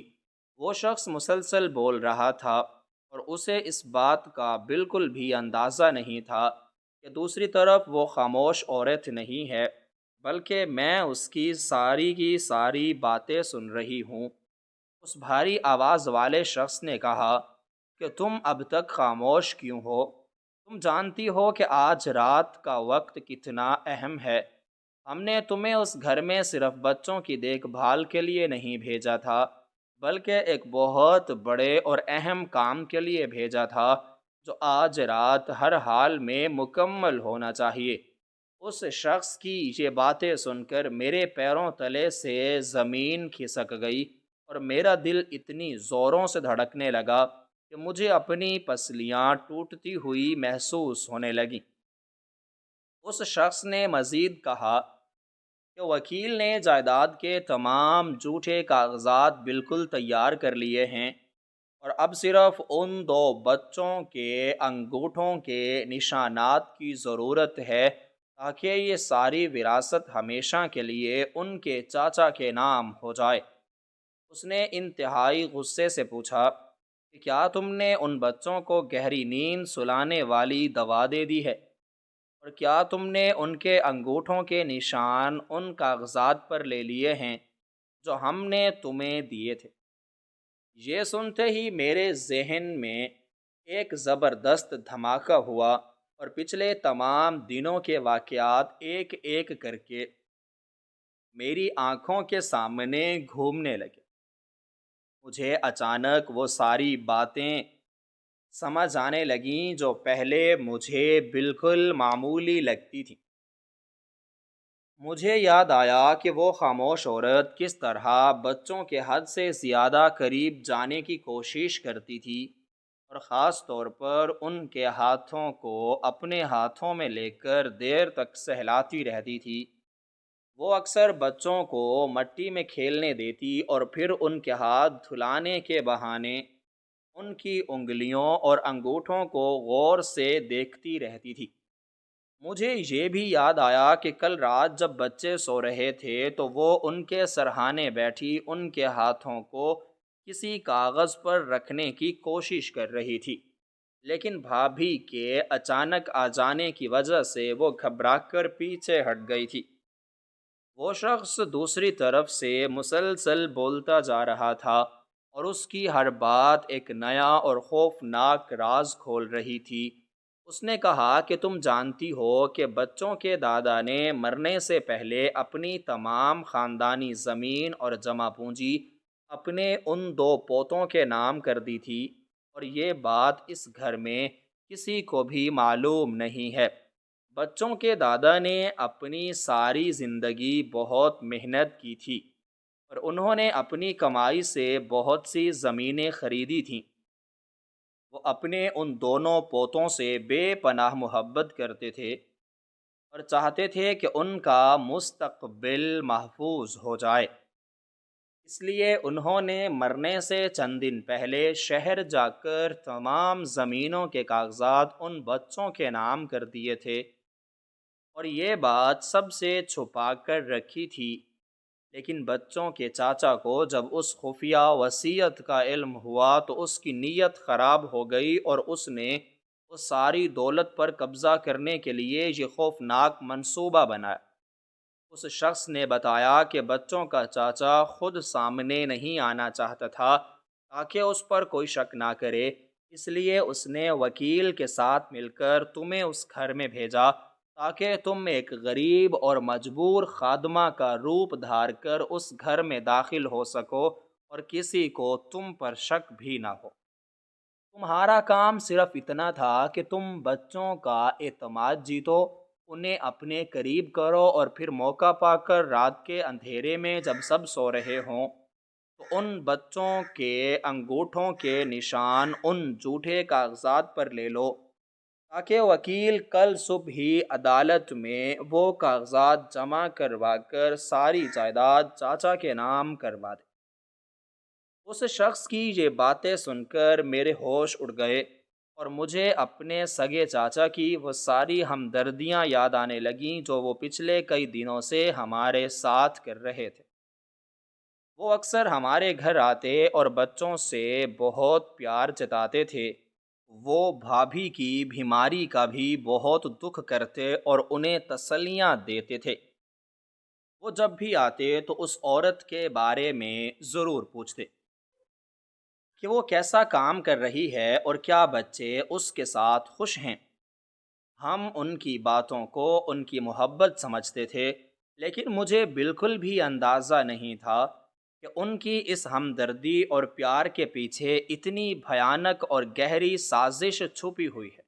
وہ شخص مسلسل بول رہا تھا اور اسے اس بات کا بالکل بھی اندازہ نہیں تھا کہ دوسری طرف وہ خاموش عورت نہیں ہے، بلکہ میں اس کی ساری باتیں سن رہی ہوں۔ اس بھاری آواز والے شخص نے کہا کہ تم اب تک خاموش کیوں ہو؟ تم جانتی ہو کہ آج رات کا وقت کتنا اہم ہے۔ ہم نے تمہیں اس گھر میں صرف بچوں کی دیکھ بھال کے لیے نہیں بھیجا تھا، بلکہ ایک بہت بڑے اور اہم کام کے لیے بھیجا تھا جو آج رات ہر حال میں مکمل ہونا چاہیے۔ اس شخص کی یہ باتیں سن کر میرے پیروں تلے سے زمین کھسک گئی اور میرا دل اتنی زوروں سے دھڑکنے لگا کہ مجھے اپنی پسلیاں ٹوٹتی ہوئی محسوس ہونے لگیں۔ اس شخص نے مزید کہا کہ وکیل نے جائیداد کے تمام جھوٹے کاغذات بالکل تیار کر لیے ہیں، اور اب صرف ان دو بچوں کے انگوٹھوں کے نشانات کی ضرورت ہے تاکہ یہ ساری وراثت ہمیشہ کے لیے ان کے چاچا کے نام ہو جائے۔ اس نے انتہائی غصے سے پوچھا، کہ کیا تم نے ان بچوں کو گہری نیند سلانے والی دوا دے دی ہے؟ اور کیا تم نے ان کے انگوٹھوں کے نشان ان کاغذات پر لے لیے ہیں جو ہم نے تمہیں دیے تھے؟ یہ سنتے ہی میرے ذہن میں ایک زبردست دھماکہ ہوا اور پچھلے تمام دنوں کے واقعات ایک ایک کر کے میری آنکھوں کے سامنے گھومنے لگے۔ مجھے اچانک وہ ساری باتیں سمجھ آنے لگیں جو پہلے مجھے بالکل معمولی لگتی تھیں۔ مجھے یاد آیا کہ وہ خاموش عورت کس طرح بچوں کے حد سے زیادہ قریب جانے کی کوشش کرتی تھی، اور خاص طور پر ان کے ہاتھوں کو اپنے ہاتھوں میں لے کر دیر تک سہلاتی رہتی تھی۔ وہ اکثر بچوں کو مٹی میں کھیلنے دیتی اور پھر ان کے ہاتھ دھلانے کے بہانے ان کی انگلیوں اور انگوٹھوں کو غور سے دیکھتی رہتی تھی۔ مجھے یہ بھی یاد آیا کہ کل رات جب بچے سو رہے تھے تو وہ ان کے سرہانے بیٹھی ان کے ہاتھوں کو کسی کاغذ پر رکھنے کی کوشش کر رہی تھی، لیکن بھابھی کے اچانک آ جانے کی وجہ سے وہ گھبرا کر پیچھے ہٹ گئی تھی۔ وہ شخص دوسری طرف سے مسلسل بولتا جا رہا تھا اور اس کی ہر بات ایک نیا اور خوفناک راز کھول رہی تھی۔ اس نے کہا کہ تم جانتی ہو کہ بچوں کے دادا نے مرنے سے پہلے اپنی تمام خاندانی زمین اور جمع پونجی اپنے ان دو پوتوں کے نام کر دی تھی، اور یہ بات اس گھر میں کسی کو بھی معلوم نہیں ہے۔ بچوں کے دادا نے اپنی ساری زندگی بہت محنت کی تھی اور انہوں نے اپنی کمائی سے بہت سی زمینیں خریدی تھیں۔ وہ اپنے ان دونوں پوتوں سے بے پناہ محبت کرتے تھے اور چاہتے تھے کہ ان کا مستقبل محفوظ ہو جائے۔ اس لیے انہوں نے مرنے سے چند دن پہلے شہر جا کر تمام زمینوں کے کاغذات ان بچوں کے نام کر دیے تھے، اور یہ بات سب سے چھپا کر رکھی تھی۔ لیکن بچوں کے چاچا کو جب اس خفیہ وصیت کا علم ہوا تو اس کی نیت خراب ہو گئی، اور اس نے اس ساری دولت پر قبضہ کرنے کے لیے یہ خوفناک منصوبہ بنایا۔ اس شخص نے بتایا کہ بچوں کا چاچا خود سامنے نہیں آنا چاہتا تھا تاکہ اس پر کوئی شک نہ کرے، اس لیے اس نے وکیل کے ساتھ مل کر تمہیں اس گھر میں بھیجا تاکہ تم ایک غریب اور مجبور خادمہ کا روپ دھار کر اس گھر میں داخل ہو سکو اور کسی کو تم پر شک بھی نہ ہو۔ تمہارا کام صرف اتنا تھا کہ تم بچوں کا اعتماد جیتو، انہیں اپنے قریب کرو، اور پھر موقع پا کر رات کے اندھیرے میں جب سب سو رہے ہوں تو ان بچوں کے انگوٹھوں کے نشان ان جھوٹے کاغذات پر لے لو تاکہ وکیل کل صبح ہی عدالت میں وہ کاغذات جمع کروا کر ساری جائیداد چاچا کے نام کروا دے۔ اس شخص کی یہ باتیں سن کر میرے ہوش اڑ گئے اور مجھے اپنے سگے چاچا کی وہ ساری ہمدردیاں یاد آنے لگیں جو وہ پچھلے کئی دنوں سے ہمارے ساتھ کر رہے تھے۔ وہ اکثر ہمارے گھر آتے اور بچوں سے بہت پیار جتاتے تھے۔ وہ بھابھی کی بیماری کا بھی بہت دکھ کرتے اور انہیں تسلیاں دیتے تھے۔ وہ جب بھی آتے تو اس عورت کے بارے میں ضرور پوچھتے کہ وہ کیسا کام کر رہی ہے اور کیا بچے اس کے ساتھ خوش ہیں۔ ہم ان کی باتوں کو ان کی محبت سمجھتے تھے، لیکن مجھے بالکل بھی اندازہ نہیں تھا کہ ان کی اس ہمدردی اور پیار کے پیچھے اتنی بھیانک اور گہری سازش چھپی ہوئی ہے۔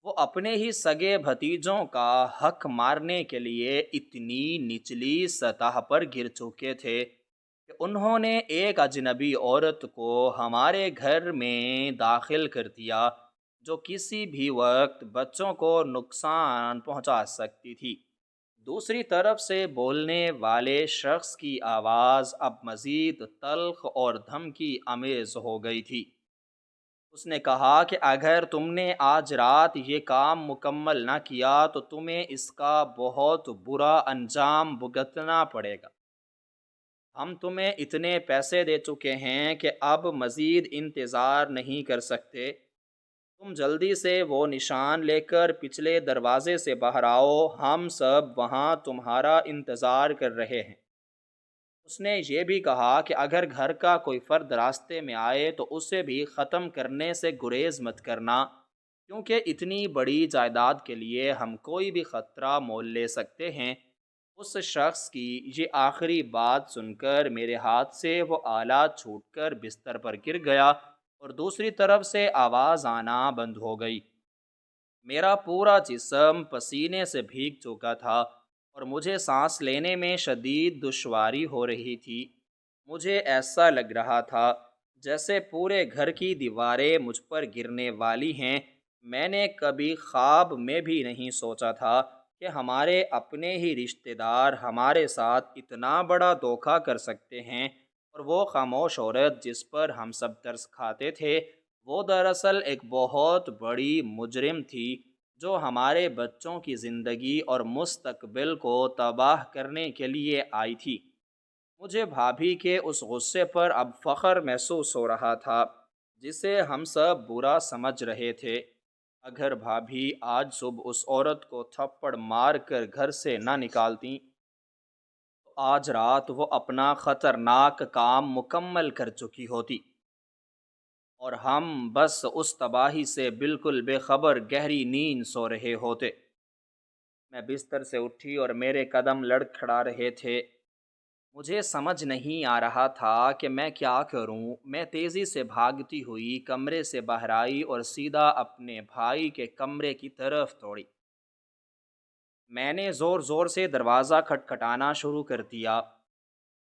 وہ اپنے ہی سگے بھتیجوں کا حق مارنے کے لیے اتنی نچلی سطح پر گر چکے تھے کہ انہوں نے ایک اجنبی عورت کو ہمارے گھر میں داخل کر دیا جو کسی بھی وقت بچوں کو نقصان پہنچا سکتی تھی۔ دوسری طرف سے بولنے والے شخص کی آواز اب مزید تلخ اور دھمکی آمیز ہو گئی تھی۔ اس نے کہا کہ اگر تم نے آج رات یہ کام مکمل نہ کیا تو تمہیں اس کا بہت برا انجام بھگتنا پڑے گا۔ ہم تمہیں اتنے پیسے دے چکے ہیں کہ اب مزید انتظار نہیں کر سکتے، تم جلدی سے وہ نشان لے کر پچھلے دروازے سے باہر آؤ، ہم سب وہاں تمہارا انتظار کر رہے ہیں۔ اس نے یہ بھی کہا کہ اگر گھر کا کوئی فرد راستے میں آئے تو اسے بھی ختم کرنے سے گریز مت کرنا، کیونکہ اتنی بڑی جائیداد کے لیے ہم کوئی بھی خطرہ مول لے سکتے ہیں۔ اس شخص کی یہ آخری بات سن کر میرے ہاتھ سے وہ آلہ چھوٹ کر بستر پر گر گیا اور دوسری طرف سے آواز آنا بند ہو گئی۔ میرا پورا جسم پسینے سے بھیگ چکا تھا اور مجھے سانس لینے میں شدید دشواری ہو رہی تھی۔ مجھے ایسا لگ رہا تھا جیسے پورے گھر کی دیواریں مجھ پر گرنے والی ہیں۔ میں نے کبھی خواب میں بھی نہیں سوچا تھا کہ ہمارے اپنے ہی رشتہ دار ہمارے ساتھ اتنا بڑا دھوکہ کر سکتے ہیں، اور وہ خاموش عورت جس پر ہم سب ترس کھاتے تھے وہ دراصل ایک بہت بڑی مجرم تھی جو ہمارے بچوں کی زندگی اور مستقبل کو تباہ کرنے کے لیے آئی تھی۔ مجھے بھابھی کے اس غصے پر اب فخر محسوس ہو رہا تھا جسے ہم سب برا سمجھ رہے تھے۔ اگر بھابھی آج صبح اس عورت کو تھپڑ مار کر گھر سے نہ نکالتی تو آج رات وہ اپنا خطرناک کام مکمل کر چکی ہوتی، اور ہم بس اس تباہی سے بالکل بے خبر گہری نیند سو رہے ہوتے۔ میں بستر سے اٹھی اور میرے قدم لڑکھڑا رہے تھے۔ مجھے سمجھ نہیں آ رہا تھا کہ میں کیا کروں۔ میں تیزی سے بھاگتی ہوئی کمرے سے باہر آئی اور سیدھا اپنے بھائی کے کمرے کی طرف دوڑی۔ میں نے زور زور سے دروازہ کھٹکھٹانا شروع کر دیا۔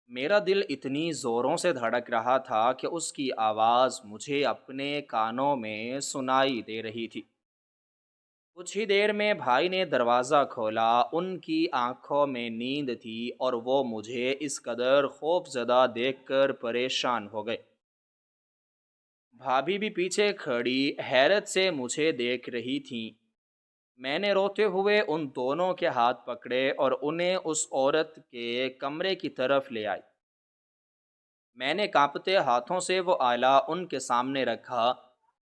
میرا دل اتنی زوروں سے دھڑک رہا تھا کہ اس کی آواز مجھے اپنے کانوں میں سنائی دے رہی تھی۔ کچھ ہی دیر میں بھائی نے دروازہ کھولا۔ ان کی آنکھوں میں نیند تھی اور وہ مجھے اس قدر خوف زدہ دیکھ کر پریشان ہو گئے۔ بھابھی بھی پیچھے کھڑی حیرت سے مجھے دیکھ رہی تھیں۔ میں نے روتے ہوئے ان دونوں کے ہاتھ پکڑے اور انہیں اس عورت کے کمرے کی طرف لے آئی۔ میں نے کانپتے ہاتھوں سے وہ آلہ ان کے سامنے رکھا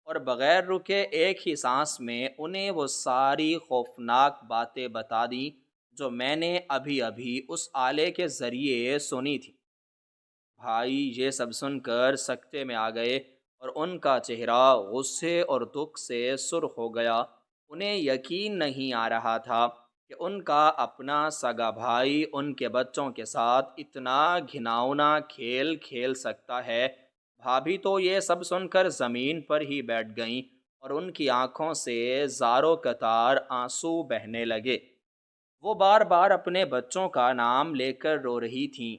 اور بغیر رکے ایک ہی سانس میں انہیں وہ ساری خوفناک باتیں بتا دیں جو میں نے ابھی ابھی اس آلے کے ذریعے سنی تھی۔ بھائی یہ سب سن کر سکتے میں آ گئے اور ان کا چہرہ غصے اور دکھ سے سرخ ہو گیا۔ انہیں یقین نہیں آ رہا تھا کہ ان کا اپنا سگا بھائی ان کے بچوں کے ساتھ اتنا گھناؤنا کھیل کھیل سکتا ہے۔ بھابھی تو یہ سب سن کر زمین پر ہی بیٹھ گئیں اور ان کی آنکھوں سے زاروں قطار آنسو بہنے لگے۔ وہ بار بار اپنے بچوں کا نام لے کر رو رہی تھیں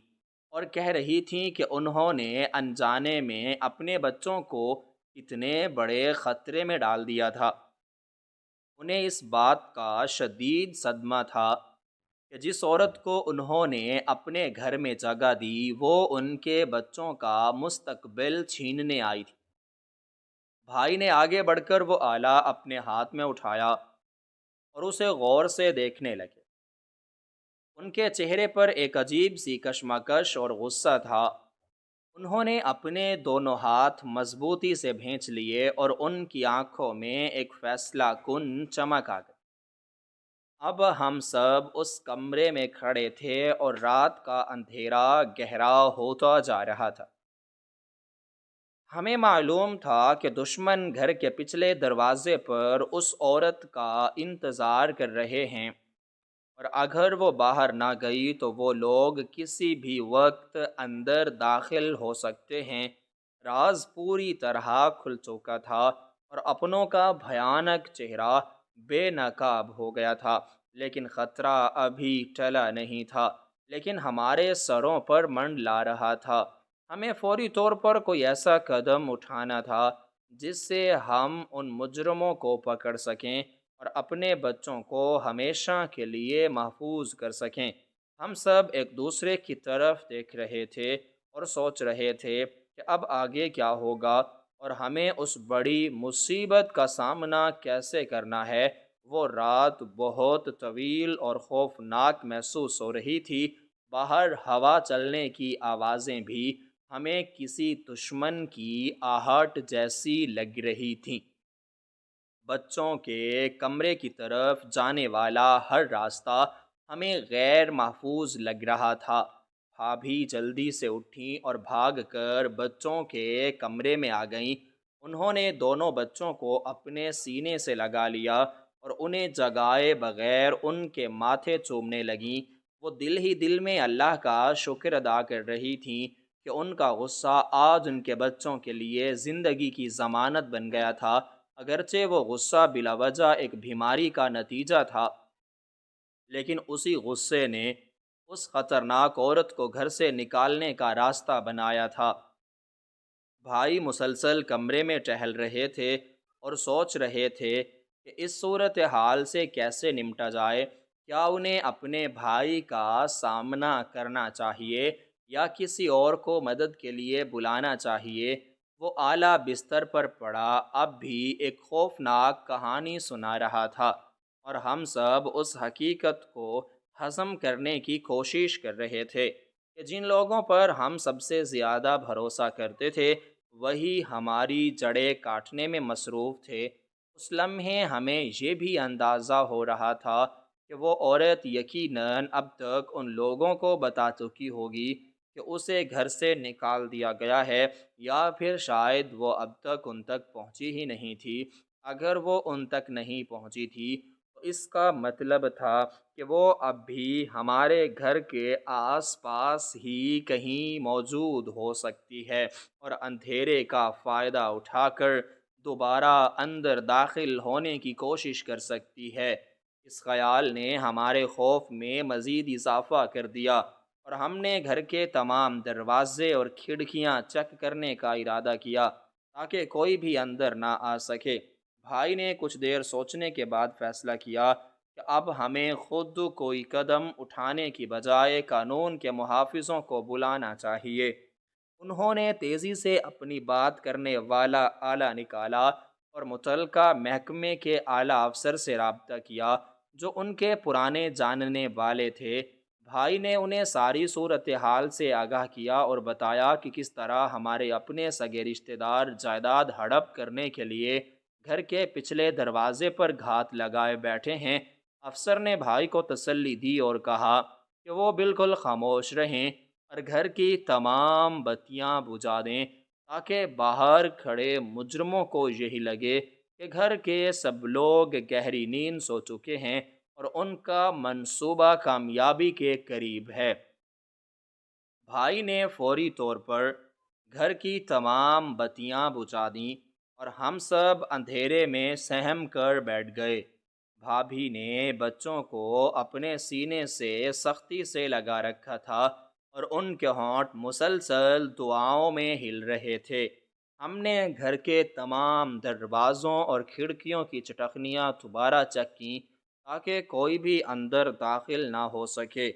اور کہہ رہی تھیں کہ انہوں نے انجانے میں اپنے بچوں کو اتنے بڑے خطرے میں ڈال دیا تھا۔ انہیں اس بات کا شدید صدمہ تھا کہ جس عورت کو انہوں نے اپنے گھر میں جگہ دی وہ ان کے بچوں کا مستقبل چھیننے آئی تھی۔ بھائی نے آگے بڑھ کر وہ آلہ اپنے ہاتھ میں اٹھایا اور اسے غور سے دیکھنے لگے۔ ان کے چہرے پر ایک عجیب سی کشمکش اور غصہ تھا۔ انہوں نے اپنے دونوں ہاتھ مضبوطی سے بھینچ لیے اور ان کی آنکھوں میں ایک فیصلہ کن چمک آ گئی۔ اب ہم سب اس کمرے میں کھڑے تھے اور رات کا اندھیرا گہرا ہوتا جا رہا تھا۔ ہمیں معلوم تھا کہ دشمن گھر کے پچھلے دروازے پر اس عورت کا انتظار کر رہے ہیں، اور اگر وہ باہر نہ گئی تو وہ لوگ کسی بھی وقت اندر داخل ہو سکتے ہیں۔ راز پوری طرح کھل چکا تھا اور اپنوں کا بھیانک چہرہ بے نقاب ہو گیا تھا، لیکن خطرہ ابھی ٹلا نہیں تھا، لیکن ہمارے سروں پر منڈلا رہا تھا۔ ہمیں فوری طور پر کوئی ایسا قدم اٹھانا تھا جس سے ہم ان مجرموں کو پکڑ سکیں اور اپنے بچوں کو ہمیشہ کے لیے محفوظ کر سکیں۔ ہم سب ایک دوسرے کی طرف دیکھ رہے تھے اور سوچ رہے تھے کہ اب آگے کیا ہوگا اور ہمیں اس بڑی مصیبت کا سامنا کیسے کرنا ہے۔ وہ رات بہت طویل اور خوفناک محسوس ہو رہی تھی۔ باہر ہوا چلنے کی آوازیں بھی ہمیں کسی دشمن کی آہٹ جیسی لگ رہی تھیں۔ بچوں کے کمرے کی طرف جانے والا ہر راستہ ہمیں غیر محفوظ لگ رہا تھا۔ بھابھی جلدی سے اٹھیں اور بھاگ کر بچوں کے کمرے میں آ گئیں۔ انہوں نے دونوں بچوں کو اپنے سینے سے لگا لیا اور انہیں جگائے بغیر ان کے ماتھے چومنے لگیں۔ وہ دل ہی دل میں اللہ کا شکر ادا کر رہی تھیں کہ ان کا غصہ آج ان کے بچوں کے لیے زندگی کی ضمانت بن گیا تھا، اگرچہ وہ غصہ بلا وجہ ایک بیماری کا نتیجہ تھا، لیکن اسی غصے نے اس خطرناک عورت کو گھر سے نکالنے کا راستہ بنایا تھا۔ بھائی مسلسل کمرے میں ٹہل رہے تھے اور سوچ رہے تھے کہ اس صورتحال سے کیسے نمٹا جائے۔ کیا انہیں اپنے بھائی کا سامنا کرنا چاہیے یا کسی اور کو مدد کے لیے بلانا چاہیے؟ وہ اعلیٰ بستر پر پڑا اب بھی ایک خوفناک کہانی سنا رہا تھا، اور ہم سب اس حقیقت کو ہضم کرنے کی کوشش کر رہے تھے کہ جن لوگوں پر ہم سب سے زیادہ بھروسہ کرتے تھے وہی ہماری جڑیں کاٹنے میں مصروف تھے۔ اس لمحے ہمیں یہ بھی اندازہ ہو رہا تھا کہ وہ عورت یقیناً اب تک ان لوگوں کو بتا چکی ہوگی کہ اسے گھر سے نکال دیا گیا ہے، یا پھر شاید وہ اب تک ان تک پہنچی ہی نہیں تھی۔ اگر وہ ان تک نہیں پہنچی تھی تو اس کا مطلب تھا کہ وہ اب بھی ہمارے گھر کے آس پاس ہی کہیں موجود ہو سکتی ہے اور اندھیرے کا فائدہ اٹھا کر دوبارہ اندر داخل ہونے کی کوشش کر سکتی ہے۔ اس خیال نے ہمارے خوف میں مزید اضافہ کر دیا اور ہم نے گھر کے تمام دروازے اور کھڑکیاں چیک کرنے کا ارادہ کیا تاکہ کوئی بھی اندر نہ آ سکے۔ بھائی نے کچھ دیر سوچنے کے بعد فیصلہ کیا کہ اب ہمیں خود کوئی قدم اٹھانے کی بجائے قانون کے محافظوں کو بلانا چاہیے۔ انہوں نے تیزی سے اپنی بات کرنے والا آلہ نکالا اور متعلقہ محکمے کے اعلیٰ افسر سے رابطہ کیا جو ان کے پرانے جاننے والے تھے۔ بھائی نے انہیں ساری صورتحال سے آگاہ کیا اور بتایا کہ کس طرح ہمارے اپنے سگے رشتہ دار جائیداد ہڑپ کرنے کے لیے گھر کے پچھلے دروازے پر گھات لگائے بیٹھے ہیں۔ افسر نے بھائی کو تسلی دی اور کہا کہ وہ بالکل خاموش رہیں اور گھر کی تمام بتیاں بجھا دیں تاکہ باہر کھڑے مجرموں کو یہی لگے کہ گھر کے سب لوگ گہری نیند سو چکے ہیں اور ان کا منصوبہ کامیابی کے قریب ہے۔ بھائی نے فوری طور پر گھر کی تمام بتیاں بجھا دیں اور ہم سب اندھیرے میں سہم کر بیٹھ گئے۔ بھابھی نے بچوں کو اپنے سینے سے سختی سے لگا رکھا تھا اور ان کے ہونٹ مسلسل دعاؤں میں ہل رہے تھے۔ ہم نے گھر کے تمام دروازوں اور کھڑکیوں کی چٹخنیاں دوبارہ چیک کیں تاکہ کوئی بھی اندر داخل نہ ہو سکے۔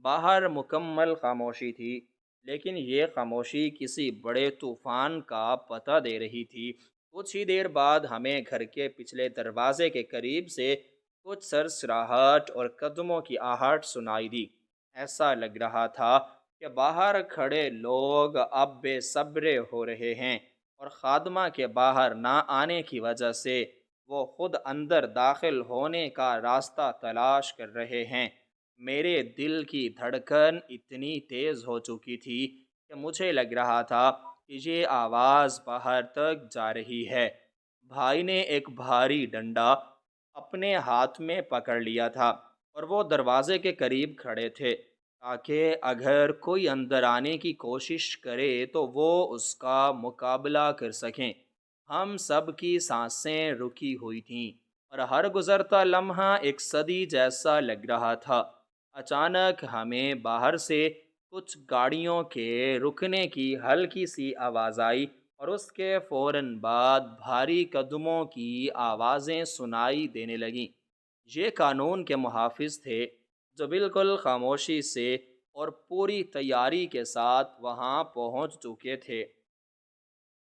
باہر مکمل خاموشی تھی، لیکن یہ خاموشی کسی بڑے طوفان کا پتہ دے رہی تھی۔ کچھ ہی دیر بعد ہمیں گھر کے پچھلے دروازے کے قریب سے کچھ سرسراہٹ اور قدموں کی آہٹ سنائی دی۔ ایسا لگ رہا تھا کہ باہر کھڑے لوگ اب بے صبر ہو رہے ہیں اور خادمہ کے باہر نہ آنے کی وجہ سے وہ خود اندر داخل ہونے کا راستہ تلاش کر رہے ہیں۔ میرے دل کی دھڑکن اتنی تیز ہو چکی تھی کہ مجھے لگ رہا تھا کہ یہ آواز باہر تک جا رہی ہے۔ بھائی نے ایک بھاری ڈنڈا اپنے ہاتھ میں پکڑ لیا تھا اور وہ دروازے کے قریب کھڑے تھے تاکہ اگر کوئی اندر آنے کی کوشش کرے تو وہ اس کا مقابلہ کر سکیں۔ ہم سب کی سانسیں رکی ہوئی تھیں اور ہر گزرتا لمحہ ایک صدی جیسا لگ رہا تھا۔ اچانک ہمیں باہر سے کچھ گاڑیوں کے رکنے کی ہلکی سی آواز آئی اور اس کے فوراً بعد بھاری قدموں کی آوازیں سنائی دینے لگیں۔ یہ قانون کے محافظ تھے جو بالکل خاموشی سے اور پوری تیاری کے ساتھ وہاں پہنچ چکے تھے۔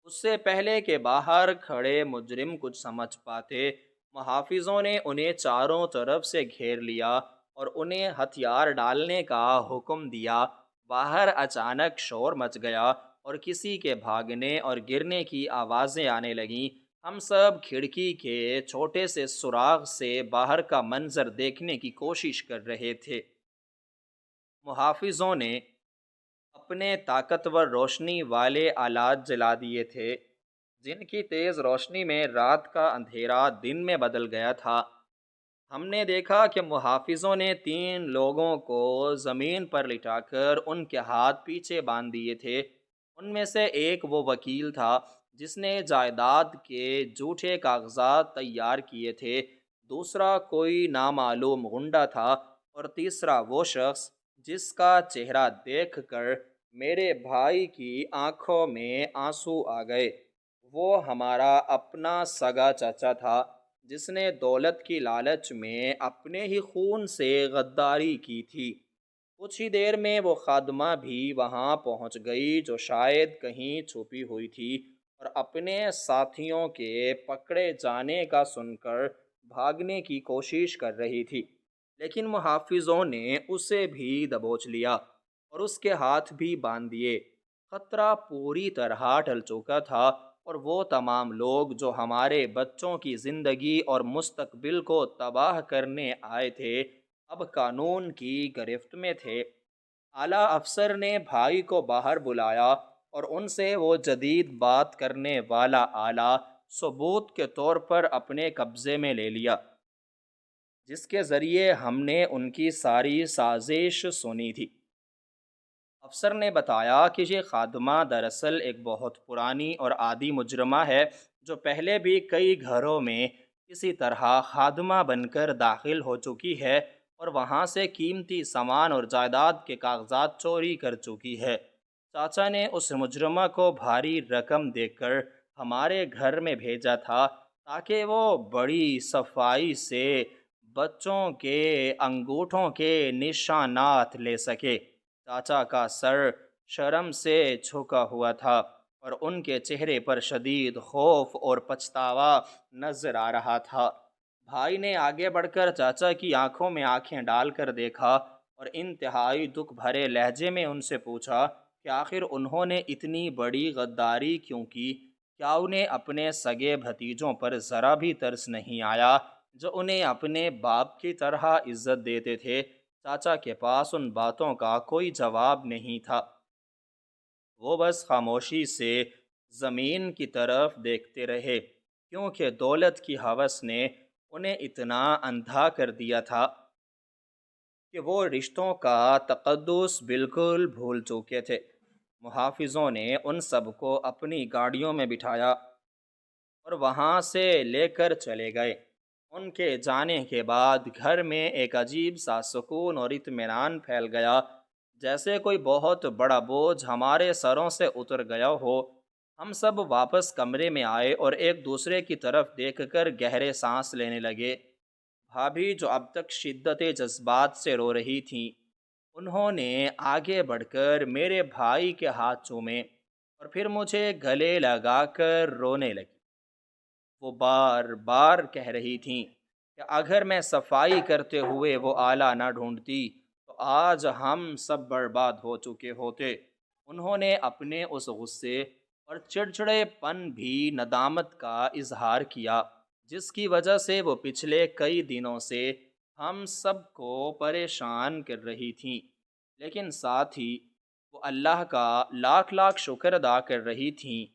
اس سے پہلے کہ باہر کھڑے مجرم کچھ سمجھ پاتے، محافظوں نے انہیں چاروں طرف سے گھیر لیا اور انہیں ہتھیار ڈالنے کا حکم دیا، باہر اچانک شور مچ گیا اور کسی کے بھاگنے اور گرنے کی آوازیں آنے لگیں۔ ہم سب کھڑکی کے چھوٹے سے سوراخ سے باہر کا منظر دیکھنے کی کوشش کر رہے تھے۔ محافظوں نے اپنے طاقتور روشنی والے آلات جلا دیے تھے، جن کی تیز روشنی میں رات کا اندھیرا دن میں بدل گیا تھا۔ ہم نے دیکھا کہ محافظوں نے 3 لوگوں کو زمین پر لٹا کر ان کے ہاتھ پیچھے باندھ دیے تھے۔ ان میں سے ایک وہ وکیل تھا جس نے جائیداد کے جھوٹے کاغذات تیار کیے تھے، دوسرا کوئی نامعلوم غنڈہ تھا، اور تیسرا وہ شخص جس کا چہرہ دیکھ کر میرے بھائی کی آنکھوں میں آنسو آ گئے۔ وہ ہمارا اپنا سگا چچا تھا جس نے دولت کی لالچ میں اپنے ہی خون سے غداری کی تھی۔ کچھ ہی دیر میں وہ خادمہ بھی وہاں پہنچ گئی جو شاید کہیں چھپی ہوئی تھی اور اپنے ساتھیوں کے پکڑے جانے کا سن کر بھاگنے کی کوشش کر رہی تھی، لیکن محافظوں نے اسے بھی دبوچ لیا اور اس کے ہاتھ بھی باندھ دیے۔ خطرہ پوری طرح ٹل چکا تھا اور وہ تمام لوگ جو ہمارے بچوں کی زندگی اور مستقبل کو تباہ کرنے آئے تھے، اب قانون کی گرفت میں تھے۔ اعلیٰ افسر نے بھائی کو باہر بلایا اور ان سے وہ جدید بات کرنے والا آلہ ثبوت کے طور پر اپنے قبضے میں لے لیا، جس کے ذریعے ہم نے ان کی ساری سازش سنی تھی۔ افسر نے بتایا کہ یہ خادمہ دراصل ایک بہت پرانی اور عادی مجرمہ ہے جو پہلے بھی کئی گھروں میں کسی طرح خادمہ بن کر داخل ہو چکی ہے اور وہاں سے قیمتی سامان اور جائیداد کے کاغذات چوری کر چکی ہے۔ چاچا نے اس مجرمہ کو بھاری رقم دے کر ہمارے گھر میں بھیجا تھا تاکہ وہ بڑی صفائی سے بچوں کے انگوٹھوں کے نشانات لے سکے۔ چاچا کا سر شرم سے جھکا ہوا تھا اور ان کے چہرے پر شدید خوف اور پچھتاوا نظر آ رہا تھا۔ بھائی نے آگے بڑھ کر چاچا کی آنکھوں میں آنکھیں ڈال کر دیکھا اور انتہائی دکھ بھرے لہجے میں ان سے پوچھا کہ آخر انہوں نے اتنی بڑی غداری کیوں کی؟ کیا انہیں اپنے سگے بھتیجوں پر ذرا بھی ترس نہیں آیا جو انہیں اپنے باپ کی طرح عزت دیتے تھے؟ چاچا کے پاس ان باتوں کا کوئی جواب نہیں تھا۔ وہ بس خاموشی سے زمین کی طرف دیکھتے رہے، کیونکہ دولت کی ہوس نے انہیں اتنا اندھا کر دیا تھا کہ وہ رشتوں کا تقدس بالکل بھول چکے تھے۔ محافظوں نے ان سب کو اپنی گاڑیوں میں بٹھایا اور وہاں سے لے کر چلے گئے۔ ان کے جانے کے بعد گھر میں ایک عجیب سا سکون اور اطمینان پھیل گیا، جیسے کوئی بہت بڑا بوجھ ہمارے سروں سے اتر گیا ہو۔ ہم سب واپس کمرے میں آئے اور ایک دوسرے کی طرف دیکھ کر گہرے سانس لینے لگے۔ بھابھی جو اب تک شدت جذبات سے رو رہی تھیں، انہوں نے آگے بڑھ کر میرے بھائی کے ہاتھ چومے اور پھر مجھے گلے لگا کر رونے لگی۔ وہ بار بار کہہ رہی تھیں کہ اگر میں صفائی کرتے ہوئے وہ آلہ نہ ڈھونڈتی تو آج ہم سب برباد ہو چکے ہوتے۔ انہوں نے اپنے اس غصے اور چڑچڑے پن بھی ندامت کا اظہار کیا جس کی وجہ سے وہ پچھلے کئی دنوں سے ہم سب کو پریشان کر رہی تھیں، لیکن ساتھ ہی وہ اللہ کا لاکھ لاکھ شکر ادا کر رہی تھیں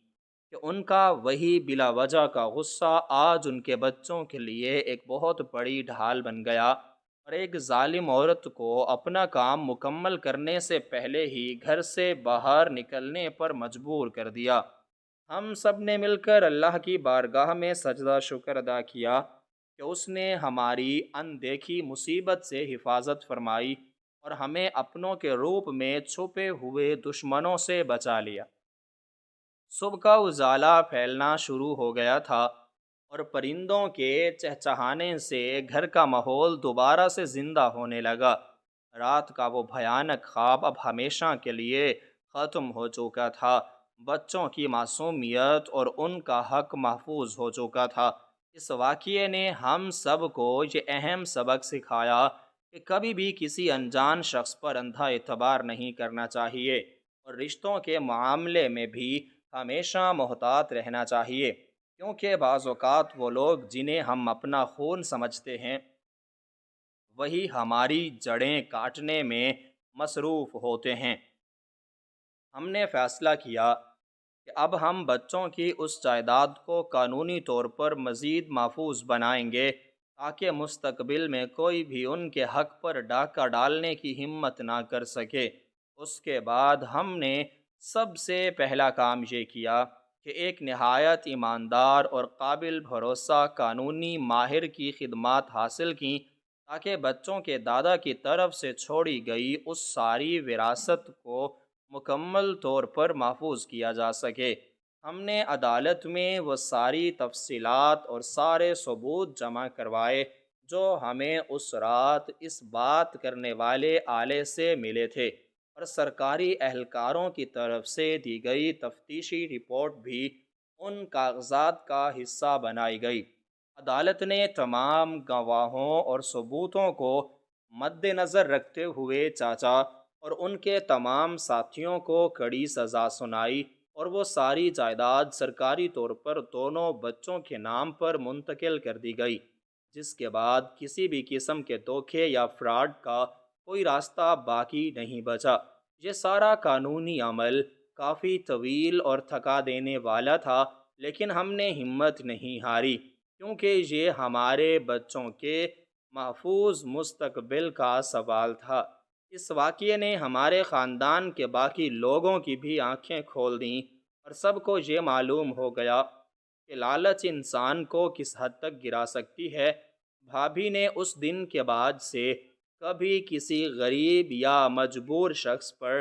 کہ ان کا وہی بلا وجہ کا غصہ آج ان کے بچوں کے لیے ایک بہت بڑی ڈھال بن گیا اور ایک ظالم عورت کو اپنا کام مکمل کرنے سے پہلے ہی گھر سے باہر نکلنے پر مجبور کر دیا۔ ہم سب نے مل کر اللہ کی بارگاہ میں سجدہ شکر ادا کیا کہ اس نے ہماری اندیکھی مصیبت سے حفاظت فرمائی اور ہمیں اپنوں کے روپ میں چھپے ہوئے دشمنوں سے بچا لیا۔ صبح کا اجالا پھیلنا شروع ہو گیا تھا اور پرندوں کے چہچہانے سے گھر کا ماحول دوبارہ سے زندہ ہونے لگا۔ رات کا وہ بھیانک خواب اب ہمیشہ کے لیے ختم ہو چکا تھا۔ بچوں کی معصومیت اور ان کا حق محفوظ ہو چکا تھا۔ اس واقعے نے ہم سب کو یہ اہم سبق سکھایا کہ کبھی بھی کسی انجان شخص پر اندھا اعتبار نہیں کرنا چاہیے، اور رشتوں کے معاملے میں بھی ہمیشہ محتاط رہنا چاہیے، کیونکہ بعض اوقات وہ لوگ جنہیں ہم اپنا خون سمجھتے ہیں وہی ہماری جڑیں کاٹنے میں مصروف ہوتے ہیں۔ ہم نے فیصلہ کیا کہ اب ہم بچوں کی اس جائیداد کو قانونی طور پر مزید محفوظ بنائیں گے تاکہ مستقبل میں کوئی بھی ان کے حق پر ڈاکہ ڈالنے کی ہمت نہ کر سکے۔ اس کے بعد ہم نے سب سے پہلا کام یہ کیا کہ ایک نہایت ایماندار اور قابل بھروسہ قانونی ماہر کی خدمات حاصل کیں تاکہ بچوں کے دادا کی طرف سے چھوڑی گئی اس ساری وراثت کو مکمل طور پر محفوظ کیا جا سکے۔ ہم نے عدالت میں وہ ساری تفصیلات اور سارے ثبوت جمع کروائے جو ہمیں اس رات اس بات کرنے والے آلے سے ملے تھے، اور سرکاری اہلکاروں کی طرف سے دی گئی تفتیشی رپورٹ بھی ان کاغذات کا حصہ بنائی گئی۔ عدالت نے تمام گواہوں اور ثبوتوں کو مد نظر رکھتے ہوئے چاچا اور ان کے تمام ساتھیوں کو کڑی سزا سنائی، اور وہ ساری جائیداد سرکاری طور پر دونوں بچوں کے نام پر منتقل کر دی گئی، جس کے بعد کسی بھی قسم کے دھوکے یا فراڈ کا کوئی راستہ باقی نہیں بچا۔ یہ سارا قانونی عمل کافی طویل اور تھکا دینے والا تھا، لیکن ہم نے ہمت نہیں ہاری، کیونکہ یہ ہمارے بچوں کے محفوظ مستقبل کا سوال تھا۔ اس واقعے نے ہمارے خاندان کے باقی لوگوں کی بھی آنکھیں کھول دیں، اور سب کو یہ معلوم ہو گیا کہ لالچ انسان کو کس حد تک گرا سکتی ہے۔ بھابھی نے اس دن کے بعد سے کبھی کسی غریب یا مجبور شخص پر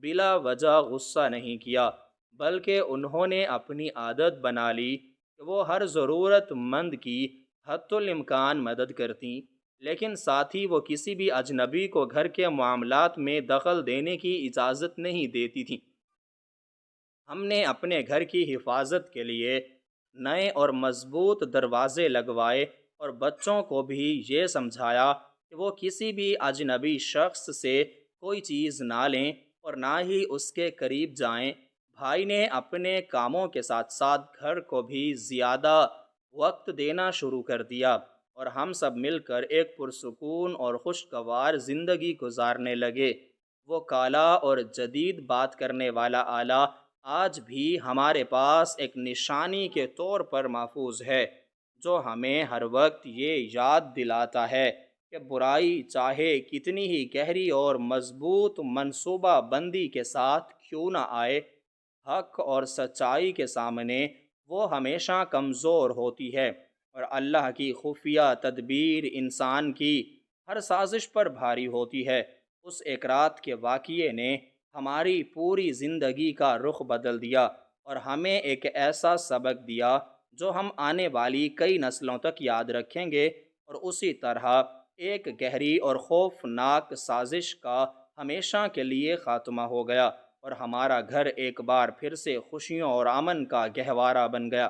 بلا وجہ غصہ نہیں کیا، بلکہ انہوں نے اپنی عادت بنا لی کہ وہ ہر ضرورت مند کی حتی الامکان مدد کرتیں، لیکن ساتھ ہی وہ کسی بھی اجنبی کو گھر کے معاملات میں دخل دینے کی اجازت نہیں دیتی تھیں۔ ہم نے اپنے گھر کی حفاظت کے لیے نئے اور مضبوط دروازے لگوائے، اور بچوں کو بھی یہ سمجھایا کہ وہ کسی بھی اجنبی شخص سے کوئی چیز نہ لیں اور نہ ہی اس کے قریب جائیں۔ بھائی نے اپنے کاموں کے ساتھ ساتھ گھر کو بھی زیادہ وقت دینا شروع کر دیا، اور ہم سب مل کر ایک پرسکون اور خوشگوار زندگی گزارنے لگے۔ وہ کالا اور جدید بات کرنے والا آلہ آج بھی ہمارے پاس ایک نشانی کے طور پر محفوظ ہے، جو ہمیں ہر وقت یہ یاد دلاتا ہے کہ برائی چاہے کتنی ہی گہری اور مضبوط منصوبہ بندی کے ساتھ کیوں نہ آئے، حق اور سچائی کے سامنے وہ ہمیشہ کمزور ہوتی ہے، اور اللہ کی خفیہ تدبیر انسان کی ہر سازش پر بھاری ہوتی ہے۔ اس ایک رات کے واقعے نے ہماری پوری زندگی کا رخ بدل دیا، اور ہمیں ایک ایسا سبق دیا جو ہم آنے والی کئی نسلوں تک یاد رکھیں گے، اور اسی طرح ایک گہری اور خوفناک سازش کا ہمیشہ کے لیے خاتمہ ہو گیا، اور ہمارا گھر ایک بار پھر سے خوشیوں اور امن کا گہوارہ بن گیا۔